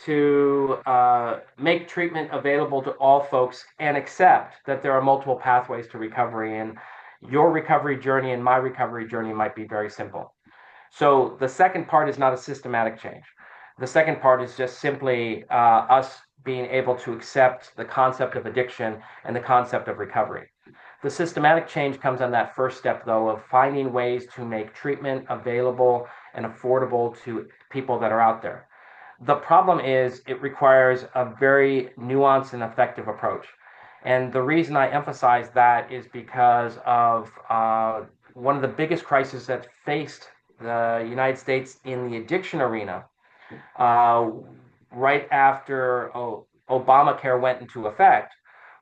to make treatment available to all folks and accept that there are multiple pathways to recovery. And your recovery journey and my recovery journey might be very simple. So the second part is not a systematic change. The second part is just simply us being able to accept the concept of addiction and the concept of recovery. The systematic change comes on that first step, though, of finding ways to make treatment available and affordable to people that are out there. The problem is it requires a very nuanced and effective approach. And the reason I emphasize that is because of one of the biggest crises that faced the United States in the addiction arena uh, right after Obamacare went into effect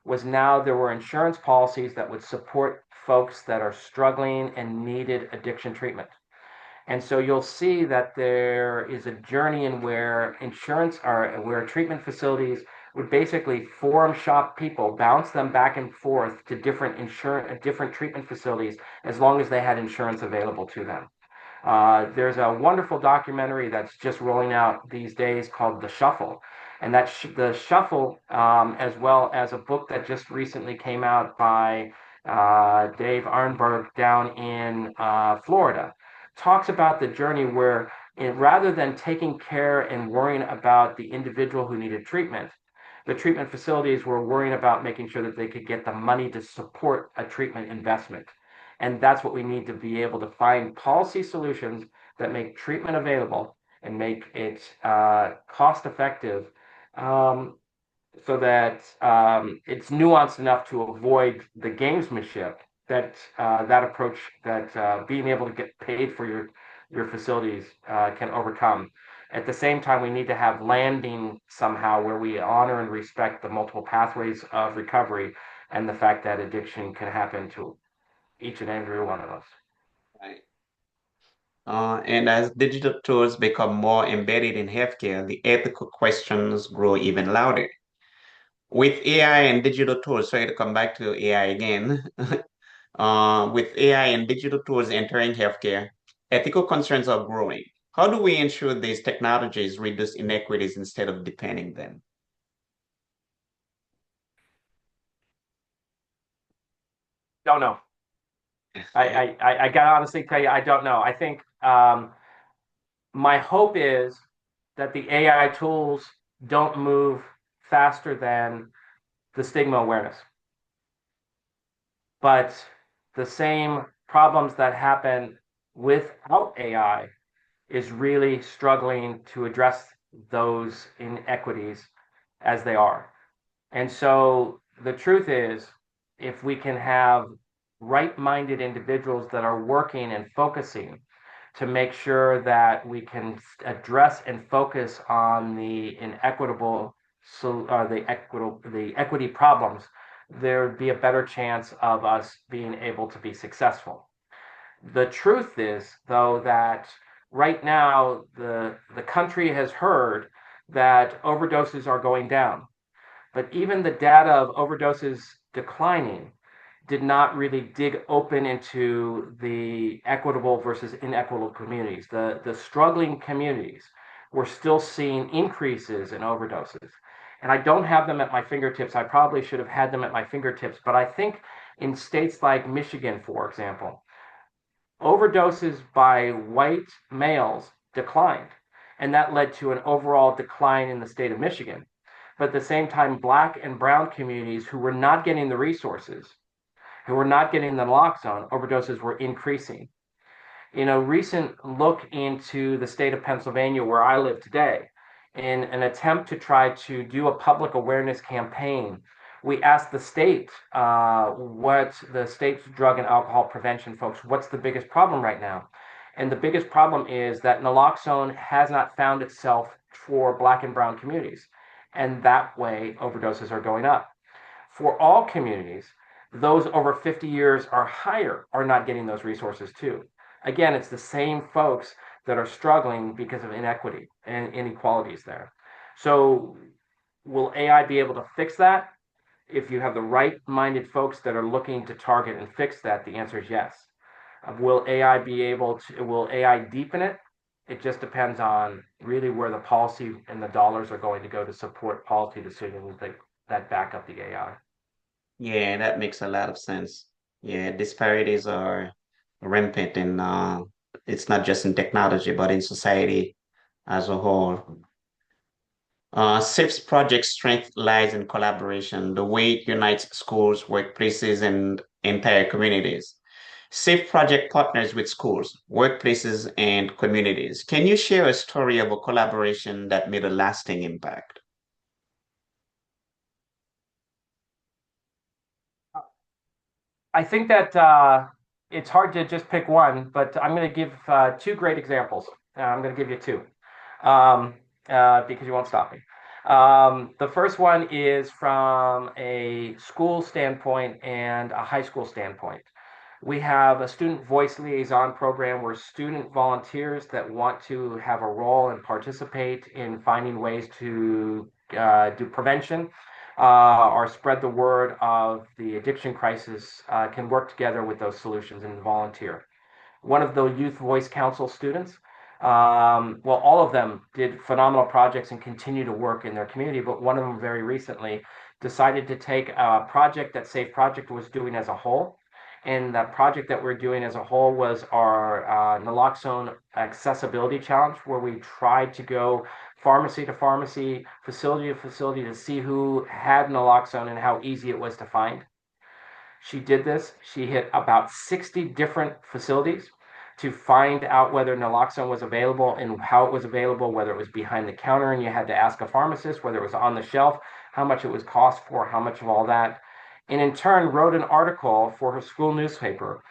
was now there were insurance policies that would support folks that are struggling and needed addiction treatment. And so you'll see that there is a journey in where insurance or where treatment facilities would basically forum shop people, bounce them back and forth to different treatment facilities as long as they had insurance available to them. There's a wonderful documentary that's just rolling out these days called The Shuffle. And The Shuffle, as well as a book that just recently came out by Dave Arnberg down in Florida, talks about the journey where rather than taking care and worrying about the individual who needed treatment, the treatment facilities were worrying about making sure that they could get the money to support a treatment investment. And that's what we need to be able to find policy solutions that make treatment available and make it cost effective. Um, so that it's nuanced enough to avoid the gamesmanship that that approach that being able to get paid for your facilities can overcome. At the same time, we need to have landing somehow where we honor and respect the multiple pathways of recovery and the fact that addiction can happen to each and every one of us. Right. And as digital tools become more embedded in healthcare, the ethical questions grow even louder. With AI and digital tools, sorry to come back to AI again, with AI and digital tools entering healthcare, ethical concerns are growing. How do we ensure these technologies reduce inequities instead of deepening them? Don't know. I gotta honestly tell you, I don't know. I think my hope is that the AI tools don't move faster than the stigma awareness. But the same problems that happen without AI is really struggling to address those inequities as they are. And so the truth is, if we can have right minded individuals that are working and focusing to make sure that we can address and focus on the inequitable, so the equity problems, there would be a better chance of us being able to be successful. The truth is, though, that right now the country has heard that overdoses are going down, but even the data of overdoses declining did not really dig open into the equitable versus inequitable communities. The struggling communities were still seeing increases in overdoses. And I don't have them at my fingertips. I probably should have had them at my fingertips. But I think in states like Michigan, for example, overdoses by white males declined. And that led to an overall decline in the state of Michigan. But at the same time, Black and brown communities who were not getting the resources, who were not getting the naloxone, overdoses were increasing. Recent look into the state of Pennsylvania, where I live today, in an attempt to try to do a public awareness campaign. We asked the state, what the state's drug and alcohol prevention folks, what's the biggest problem right now? And the biggest problem is that naloxone has not found itself for Black and brown communities. And that way, overdoses are going up. For all communities, those over 50 years or higher are not getting those resources too. Again, it's the same folks that are struggling because of inequity and inequalities there. So, will AI be able to fix that? If you have the right minded folks that are looking to target and fix that, the answer is yes. Will AI deepen it? It just depends on really where the policy and the dollars are going to go to support policy decisions that back up the AI. Yeah, that makes a lot of sense. Yeah, disparities are rampant and it's not just in technology, but in society as a whole. SIF's project strength lies in collaboration, the way it unites schools, workplaces, and entire communities. SIF project partners with schools, workplaces, and communities. Can you share a story of a collaboration that made a lasting impact? I think that it's hard to just pick one, but I'm going to give two great examples. I'm going to give you two because you won't stop me. The first one is from a school standpoint and a high school standpoint. We have a student voice liaison program where student volunteers that want to have a role and participate in finding ways to do prevention or spread the word of the addiction crisis can work together with those solutions and volunteer. One of the Youth Voice Council students, well, all of them did phenomenal projects and continue to work in their community, but one of them very recently decided to take a project that Safe Project was doing as a whole. And that project that we're doing as a whole was our naloxone accessibility challenge, where we tried to go pharmacy to pharmacy, facility to facility to see who had naloxone and how easy it was to find. She did this. She hit about 60 different facilities to find out whether naloxone was available and how it was available, whether it was behind the counter and you had to ask a pharmacist, whether it was on the shelf, how much it was cost for, how much of all that. And in turn, wrote an article for her school newspaper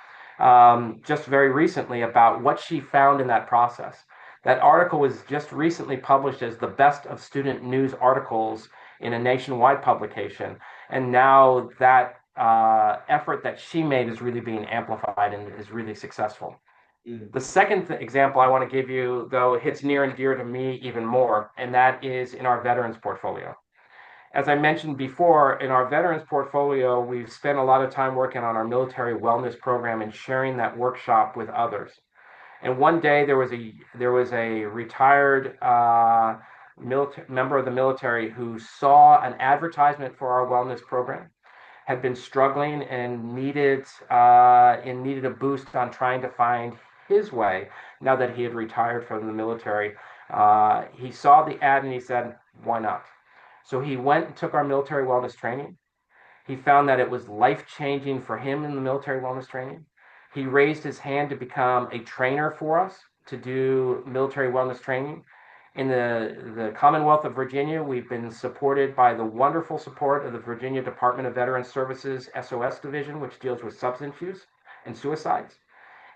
just very recently about what she found in that process. That article was just recently published as the best of student news articles in a nationwide publication. And now that effort that she made is really being amplified and is really successful. Mm. The second example I want to give you, though, hits near and dear to me even more, and that is in our veterans portfolio. As I mentioned before, in our veterans portfolio, we've spent a lot of time working on our military wellness program and sharing that workshop with others. And one day there was a retired member of the military who saw an advertisement for our wellness program, had been struggling and needed a boost on trying to find his way now that he had retired from the military. He saw the ad and he said, "Why not?" So he went and took our military wellness training. He found that it was life changing for him in the military wellness training. He raised his hand to become a trainer for us to do military wellness training. In the Commonwealth of Virginia, we've been supported by the wonderful support of the Virginia Department of Veterans Services SOS Division, which deals with substance use and suicides.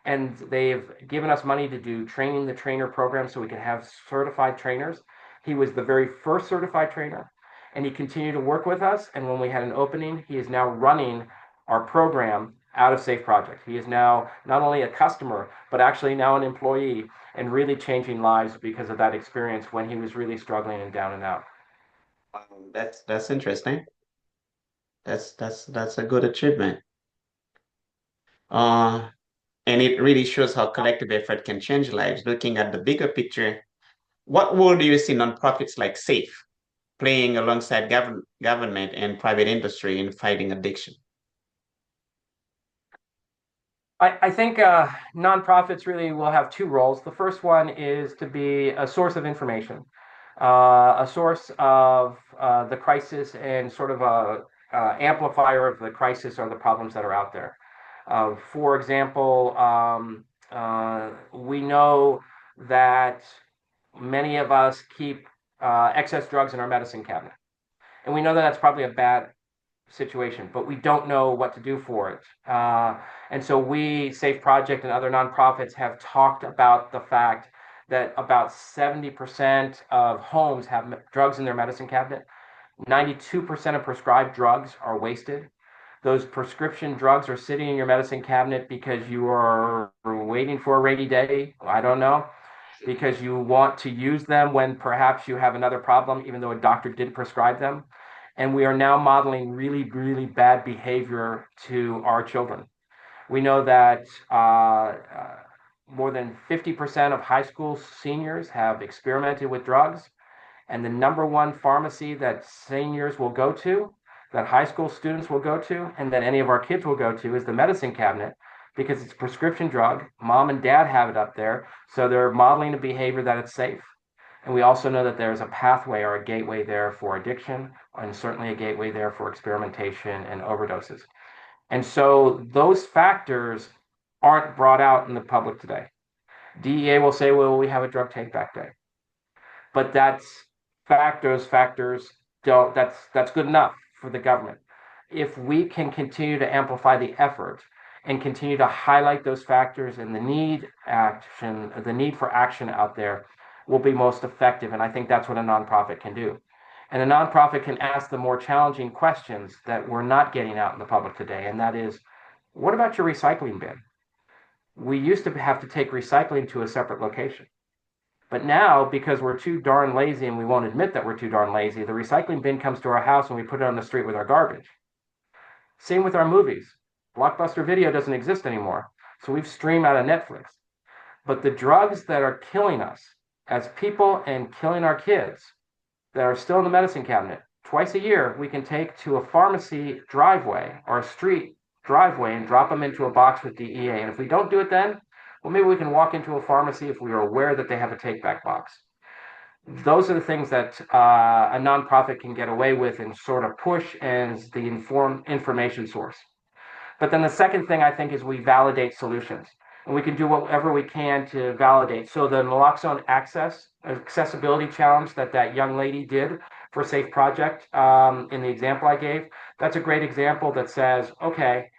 And they've given us money to do training the trainer program so we can have certified trainers. He was the very first certified trainer, and he continued to work with us. And when we had an opening, he is now running our program out of Safe Project. He is now not only a customer, but actually now an employee and really changing lives because of that experience when he was really struggling and down and out. That's interesting. That's a good achievement. Uh, and it really shows how collective effort can change lives. Looking at the bigger picture, what role do you see nonprofits like SAFE playing alongside government and private industry in fighting addiction? I think nonprofits really will have two roles. The first one is to be a source of information, a source of the crisis and sort of a amplifier of the crisis or the problems that are out there. For example, we know that many of us keep excess drugs in our medicine cabinet. And we know that that's probably a bad situation, but we don't know what to do for it. And so we, Safe Project and other nonprofits, have talked about the fact that about 70% of homes have drugs in their medicine cabinet. 92% of prescribed drugs are wasted. Those prescription drugs are sitting in your medicine cabinet because you are waiting for a rainy day. I don't know. Because you want to use them when perhaps you have another problem, even though a doctor didn't prescribe them. And we are now modeling really, really bad behavior to our children. We know that more than 50% of high school seniors have experimented with drugs. And the number one pharmacy that seniors will go to, that high school students will go to, and that any of our kids will go to is the medicine cabinet because it's a prescription drug. Mom and dad have it up there. So they're modeling a behavior that it's safe. And we also know that there's a pathway or a gateway there for addiction, and certainly a gateway there for experimentation and overdoses. And so those factors aren't brought out in the public today. DEA will say, well, we have a drug take back day. But those factors don't, that's good enough for the government. If we can continue to amplify the effort and continue to highlight those factors and the need for action out there will be most effective. And I think that's what a nonprofit can do. And a nonprofit can ask the more challenging questions that we're not getting out in the public today. And that is, what about your recycling bin? We used to have to take recycling to a separate location. But now, because we're too darn lazy and we won't admit that we're too darn lazy, the recycling bin comes to our house and we put it on the street with our garbage. Same with our movies. Blockbuster Video doesn't exist anymore. So we've streamed out of Netflix. But the drugs that are killing us as people and killing our kids that are still in the medicine cabinet, twice a year, we can take to a pharmacy driveway or a street driveway and drop them into a box with DEA. And if we don't do it then, well, maybe we can walk into a pharmacy if we are aware that they have a take back box. Those are the things that a nonprofit can get away with and sort of push as the information source. But then the second thing I think is we validate solutions. and we can do whatever we can to validate. So the naloxone accessibility challenge that young lady did for Safe Project in the example I gave, that's a great example that says, okay,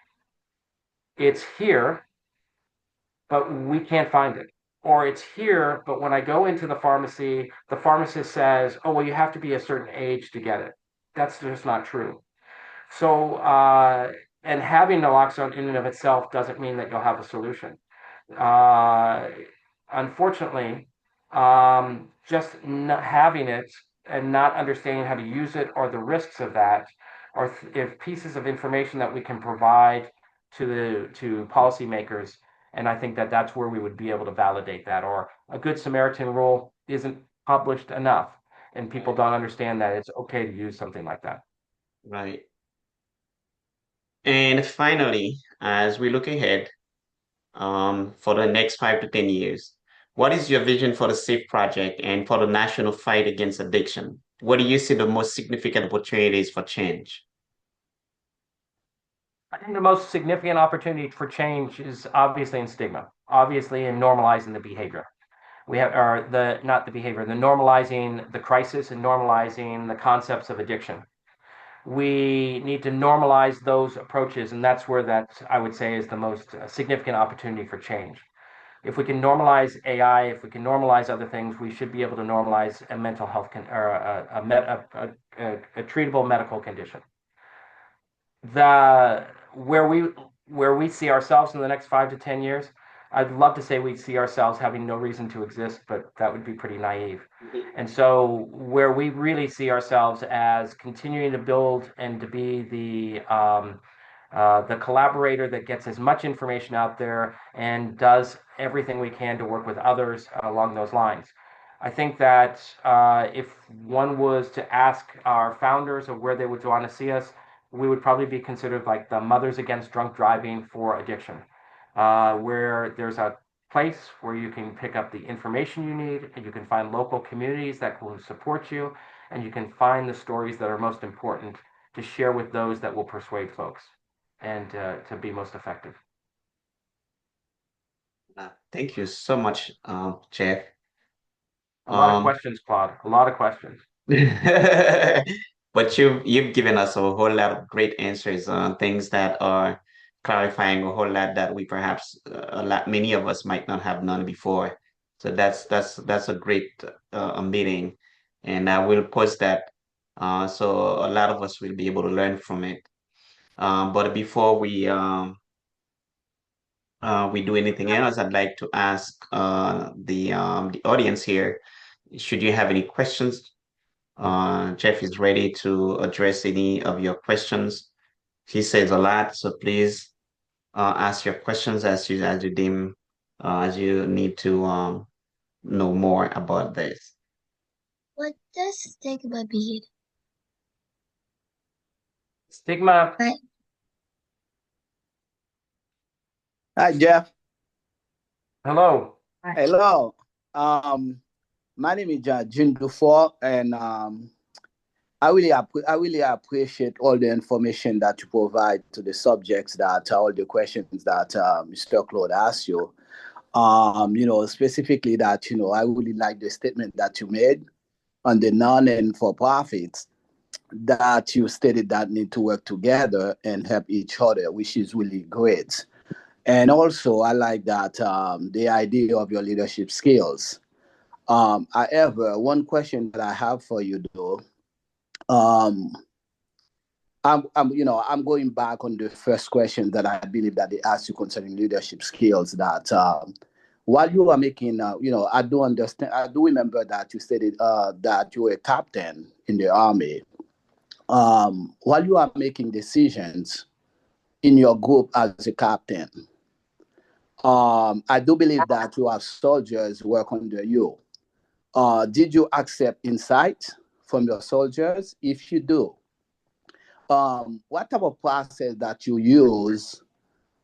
it's here, but we can't find it. Or it's here, but when I go into the pharmacy, the pharmacist says, oh, well, you have to be a certain age to get it. That's just not true. So, and having naloxone in and of itself doesn't mean that you'll have a solution. Uh, Unfortunately, just not having it and not understanding how to use it or the risks of that are if pieces of information that we can provide to policymakers. And I think that that's where we would be able to validate that. Or a Good Samaritan rule isn't published enough, and people Right. don't understand that it's okay to use something like that. Right. And finally, as we look ahead, for the next 5 to 10 years, what is your vision for the SAFE project and for the national fight against addiction? What do you see the most significant opportunities for change? I think the most significant opportunity for change is obviously in stigma, obviously in normalizing the behavior. We have, or the, not the behavior, the normalizing the crisis and normalizing the concepts of addiction. We need to normalize those approaches, and that's where that I would say is the most significant opportunity for change. If we can normalize AI, if we can normalize other things, we should be able to normalize a mental health or a treatable medical condition. The where we see ourselves in the next 5 to 10 years, I'd love to say we see ourselves having no reason to exist, but that would be pretty naive. And so where we really see ourselves as continuing to build and to be the collaborator that gets as much information out there and does everything we can to work with others along those lines. I think that if one was to ask our founders of where they would want to see us, we would probably be considered like the Mothers Against Drunk Driving for addiction, where there's a place where you can pick up the information you need, and you can find local communities that will support you, and you can find the stories that are most important to share with those that will persuade folks and to be most effective. Thank you so much, Jeff. A lot of Um, questions, Claude. A lot of questions. but you've given us a whole lot of great answers on things that are clarifying a whole lot that we perhaps a lot many of us might not have known before. So that's a great meeting, and I will post that so a lot of us will be able to learn from it. But before we do anything else, I'd like to ask the audience here, should you have any questions? Jeff is ready to address any of your questions. He says a lot, so please ask your questions as you deem as you need to know more about this. What does stigma mean? Stigma. Right. Hi, Jeff. Hello. Hello. My name is June Dufour, and I really appreciate all the information that you provide to the subjects that all the questions that Mr. Claude asked you. Specifically that I really like the statement that you made on the non and for profits that you stated that need to work together and help each other, which is really great. And also, I like that the idea of your leadership skills. However, one question that I have for you, though, um, I'm going back on the first question that I believe that they asked you concerning leadership skills. That while you are making, I do understand. I do remember that you stated that you were a captain in the army. While you are making decisions in your group as a captain, I do believe that you have soldiers work under you. Did you accept insight from your soldiers? If you do, what type of process that you use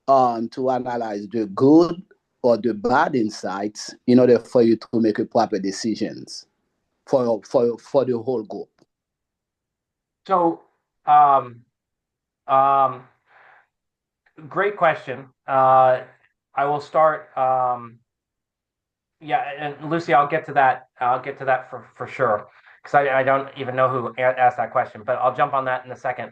to analyze the good or the bad insights in order for you to make a proper decisions for the whole group? So, um, um, great question. I will start. Yeah, and Lucy, I'll get to that. I'll get to that for sure, because I don't even know who asked that question, but I'll jump on that in a second.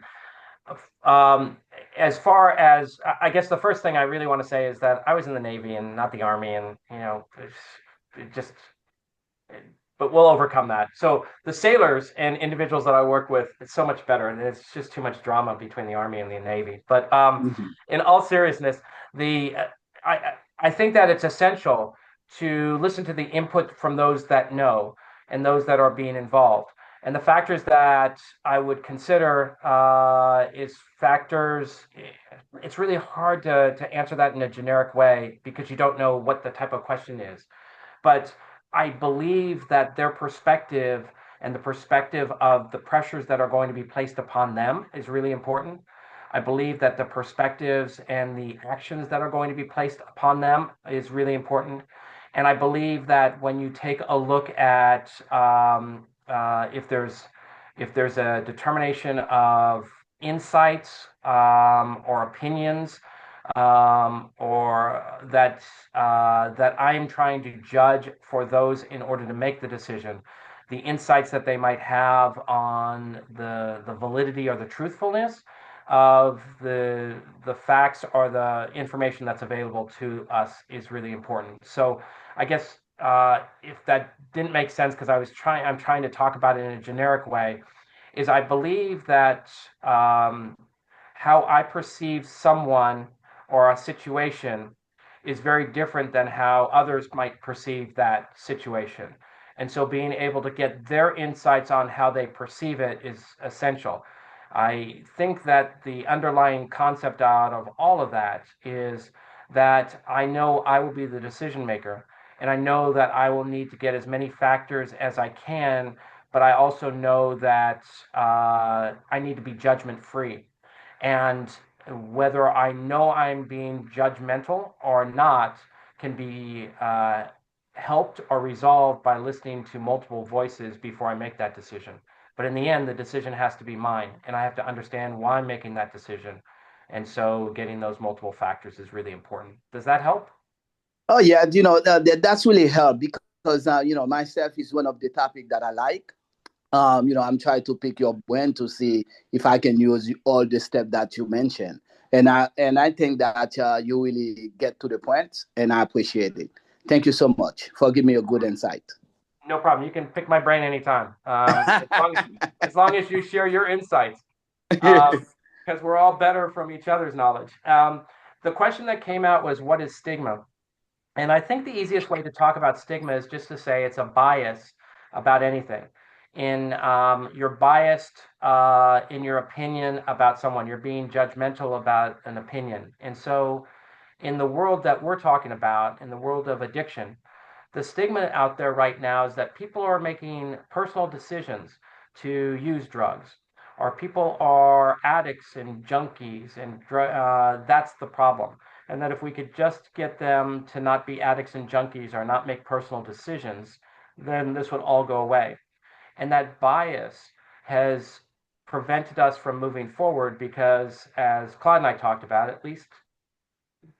Um, as far as I guess the first thing I really want to say is that I was in the Navy and not the Army, and it just but we'll overcome that. So the sailors and individuals that I work with, it's so much better, and it's just too much drama between the Army and the Navy. But Mhm. in all seriousness, the I think that it's essential to listen to the input from those that know and those that are being involved. And the factors that I would consider is factors. It's really hard to answer that in a generic way because you don't know what the type of question is. But I believe that their perspective and the perspective of the pressures that are going to be placed upon them is really important. I believe that the perspectives and the actions that are going to be placed upon them is really important. And I believe that when you take a look at if there's a determination of insights or opinions or that I am trying to judge for those in order to make the decision. The insights that they might have on the validity or the truthfulness of the facts or the information that's available to us is really important. So I guess if that didn't make sense because I'm trying to talk about it in a generic way, is I believe that how I perceive someone or a situation is very different than how others might perceive that situation. And so being able to get their insights on how they perceive it is essential. I think that the underlying concept out of all of that is that I know I will be the decision maker, and I know that I will need to get as many factors as I can, but I also know that I need to be judgment free. And whether I know I'm being judgmental or not can be helped or resolved by listening to multiple voices before I make that decision. But in the end, the decision has to be mine, and I have to understand why I'm making that decision. And so getting those multiple factors is really important. Does that help? Oh yeah, that's really helped because myself is one of the topic that I like. I'm trying to pick your brain to see if I can use all the steps that you mentioned, and I think that you really get to the point, and I appreciate it. Thank you so much for giving me a good insight. No problem. You can pick my brain anytime, as long as you share your insights, because we're all better from each other's knowledge. The question that came out was, what is stigma? And I think the easiest way to talk about stigma is just to say it's a bias about anything. You're biased in your opinion about someone. You're being judgmental about an opinion. And so, in the world that we're talking about, in the world of addiction, the stigma out there right now is that people are making personal decisions to use drugs, or people are addicts and junkies, and that's the problem. And that if we could just get them to not be addicts and junkies or not make personal decisions, then this would all go away. And that bias has prevented us from moving forward because, as Claude and I talked about, at least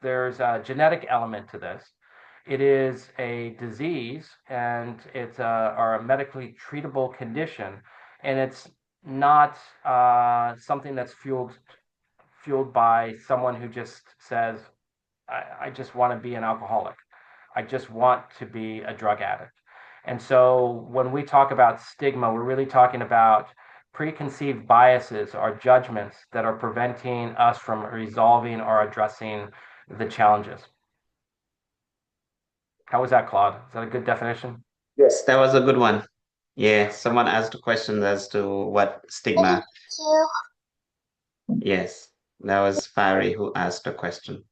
there's a genetic element to this. It is a disease and it's or a medically treatable condition, and it's not something that's fueled by someone who just says, I just want to be an alcoholic. I just want to be a drug addict. And so when we talk about stigma, we're really talking about preconceived biases or judgments that are preventing us from resolving or addressing the challenges. How was that, Claude? Is that a good definition? Yes, that was a good one. Yeah, someone asked a question as to what Thank stigma. you. Yes, that was Fari who asked the question.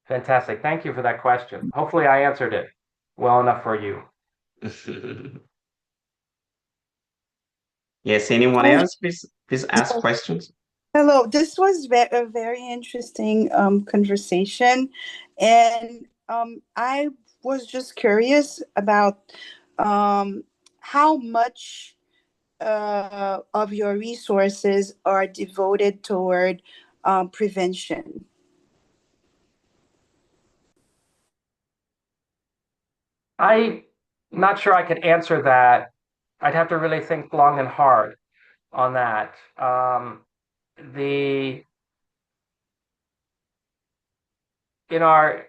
Fantastic. Thank you for that question. Hopefully, I answered it well enough for you. Yes, anyone Hi. else? Please ask questions. Hello. This was a very interesting conversation, and I was just curious about how much of your resources are devoted toward prevention. I'm not sure I could answer that. I'd have to really think long and hard on that. The in our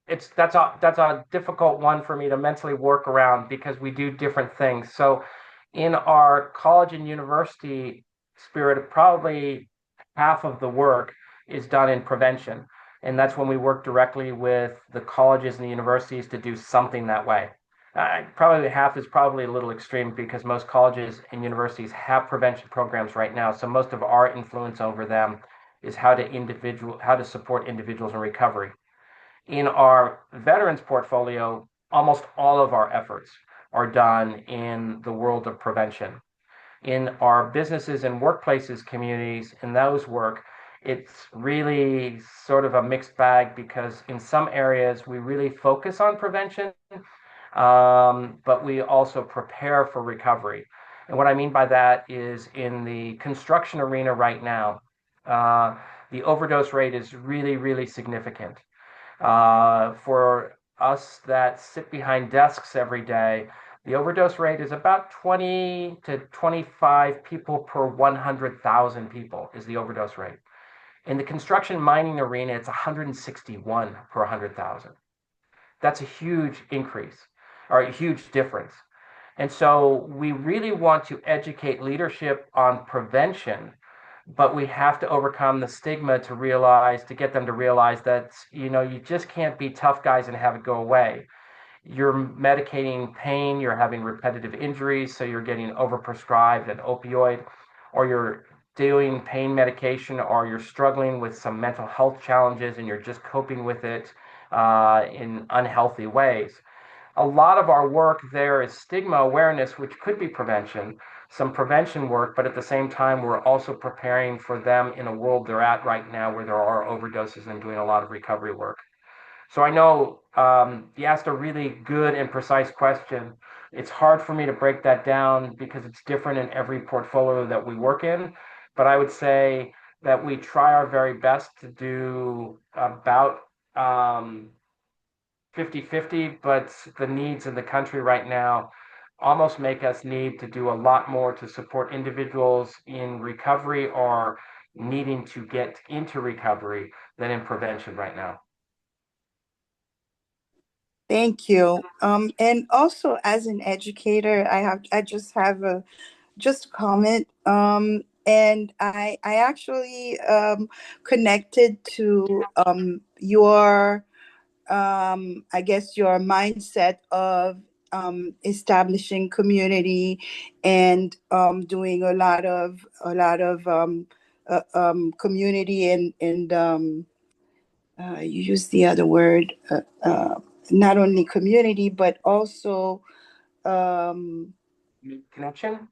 it's that's a difficult one for me to mentally work around because we do different things. So in our college and university spirit, probably half of the work is done in prevention. And that's when we work directly with the colleges and the universities to do something that way. Probably half is probably a little extreme because most colleges and universities have prevention programs right now. So most of our influence over them is how to support individuals in recovery. In our veterans portfolio, almost all of our efforts are done in the world of prevention. In our businesses and workplaces communities, in those work, it's really sort of a mixed bag because in some areas we really focus on prevention, but we also prepare for recovery. And what I mean by that is in the construction arena right now, uh, the overdose rate is really, really significant. For us that sit behind desks every day, the overdose rate is about 20 to 25 people per 100,000 people is the overdose rate. In the construction mining arena, it's 161 per 100,000. That's a huge increase or a huge difference. And so we really want to educate leadership on prevention, but we have to overcome the stigma to get them to realize that, you just can't be tough guys and have it go away. You're medicating pain, you're having repetitive injuries, so you're getting overprescribed an opioid, or you're doing pain medication, or you're struggling with some mental health challenges and you're just coping with it in unhealthy ways. A lot of our work there is stigma awareness, which could be prevention, some prevention work, but at the same time, we're also preparing for them in a world they're at right now where there are overdoses and doing a lot of recovery work. So I know you asked a really good and precise question. It's hard for me to break that down because it's different in every portfolio that we work in. But I would say that we try our very best to do about 50-50, but the needs in the country right now almost make us need to do a lot more to support individuals in recovery or needing to get into recovery than in prevention right now. Thank you. And also as an educator, I just have just a comment. And I actually connected to your I guess your mindset of establishing community and doing a lot of community and you use the other word, not only community but also um, Connection?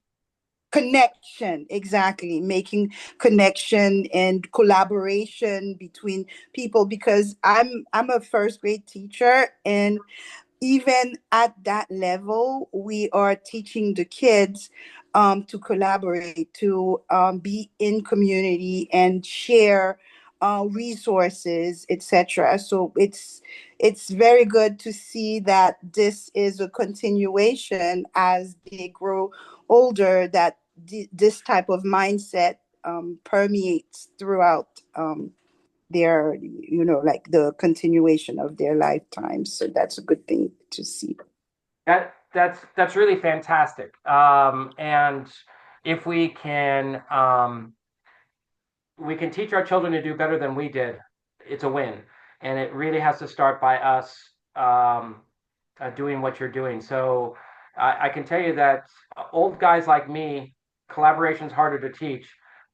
connection. Exactly, making connection and collaboration between people, because I'm a first grade teacher, and even at that level, we are teaching the kids to collaborate, to be in community and share resources, etc. So it's very good to see that this is a continuation as they grow older, that this type of mindset permeates throughout their, like the continuation of their lifetime. So that's a good thing to see. That's really fantastic. And if we can teach our children to do better than we did, it's a win. And it really has to start by us doing what you're doing. So I can tell you that old guys like me, collaboration is harder to teach.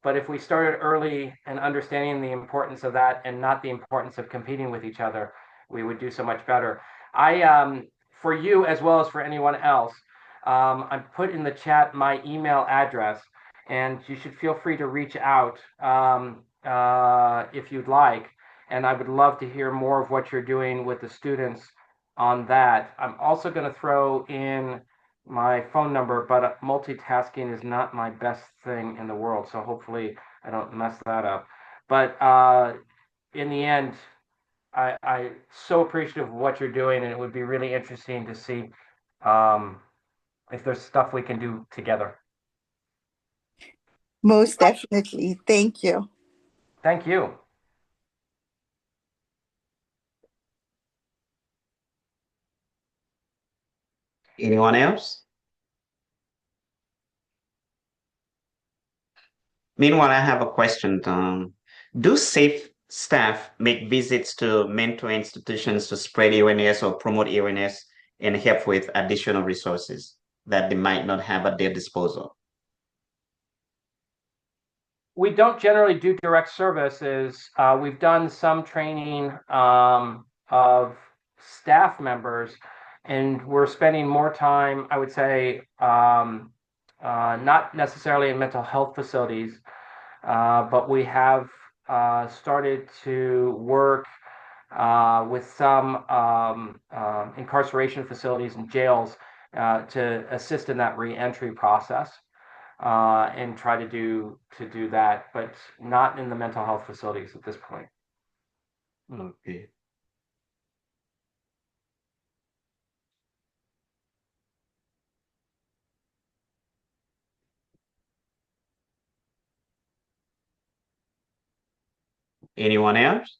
But if we started early and understanding the importance of that and not the importance of competing with each other, we would do so much better. For you as well as for anyone else, I put in the chat my email address, and you should feel free to reach out if you'd like. And I would love to hear more of what you're doing with the students on that. I'm also going to throw in my phone number, but multitasking is not my best thing in the world. So hopefully I don't mess that up. But in the end, I so appreciative of what you're doing, and it would be really interesting to see if there's stuff we can do together. Most definitely. Thank you. Thank you. Anyone else? Meanwhile, I have a question. Do safe staff make visits to mentor institutions to spread awareness or promote awareness and help with additional resources that they might not have at their disposal? We don't generally do direct services. We've done some training of staff members, and we're spending more time, I would say, not necessarily in mental health facilities, but we have started to work with some incarceration facilities and jails to assist in that reentry process. And try to do that, but not in the mental health facilities at this point. Okay. Anyone else?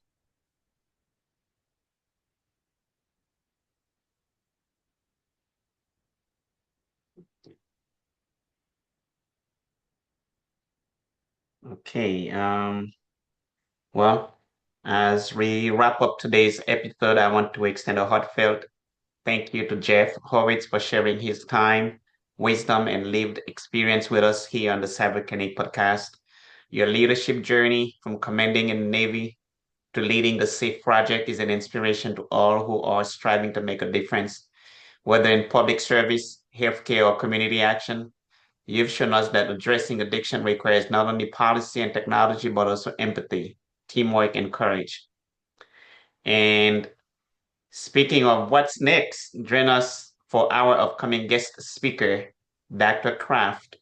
Okay. Well, as we wrap up today's episode, I want to extend a heartfelt thank you to Jeff Horwitz for sharing his time, wisdom, and lived experience with us here on the Cyber Connect podcast. Your leadership journey from commanding in the Navy to leading the SAFE project is an inspiration to all who are striving to make a difference, whether in public service, healthcare, or community action. You've shown us that addressing addiction requires not only policy and technology, but also empathy, teamwork, and courage. And speaking of what's next, join us for our upcoming guest speaker, Dr. Kraft,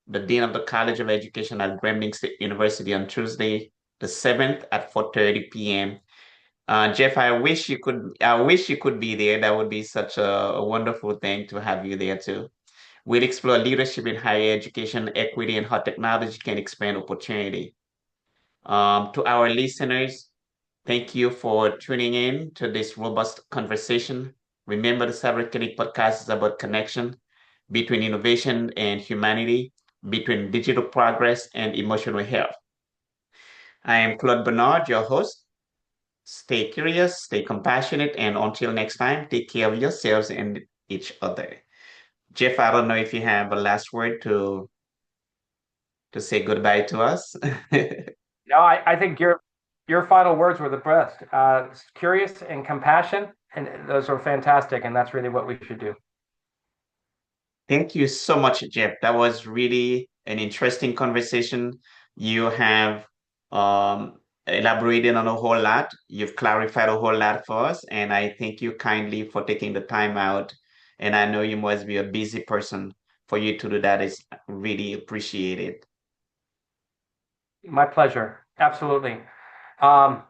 the Dean of the College of Education at Grambling State University on Tuesday, the 7th at 4:30 p.m. Jeff, I wish you could be there. That would be such a wonderful thing to have you there too. We'll explore leadership in higher education, equity, and how technology can expand opportunity. To our listeners, thank you for tuning in to this robust conversation. Remember, the Cyber Connect podcast is about connection between innovation and humanity, between digital progress and emotional health. I am Claude Bernard, your host. Stay curious, stay compassionate, and until next time, take care of yourselves and each other. Jeff, I don't know if you have a last word to say goodbye to us. No, I think your final words were the best. Curious and compassion, and those are fantastic, and that's really what we should do. Thank you so much, Jeff. That was really an interesting conversation. You have elaborated on a whole lot. You've clarified a whole lot for us, and I thank you kindly for taking the time out. And I know you must be a busy person. For you to do that is really appreciated. My pleasure. Absolutely. Um,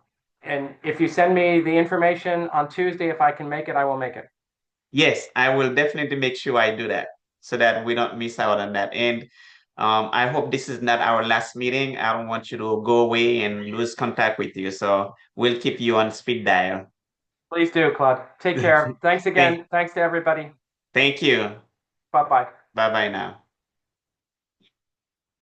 and if you send me the information on Tuesday, if I can make it, I will make it. Yes, I will definitely make sure I do that so that we don't miss out on that. And I hope this is not our last meeting. I don't want you to go away and lose contact with you. So we'll keep you on speed dial. Please do, Claude. Take care. Thanks again. Thanks to everybody. Thank you. Bye-bye. Bye bye now.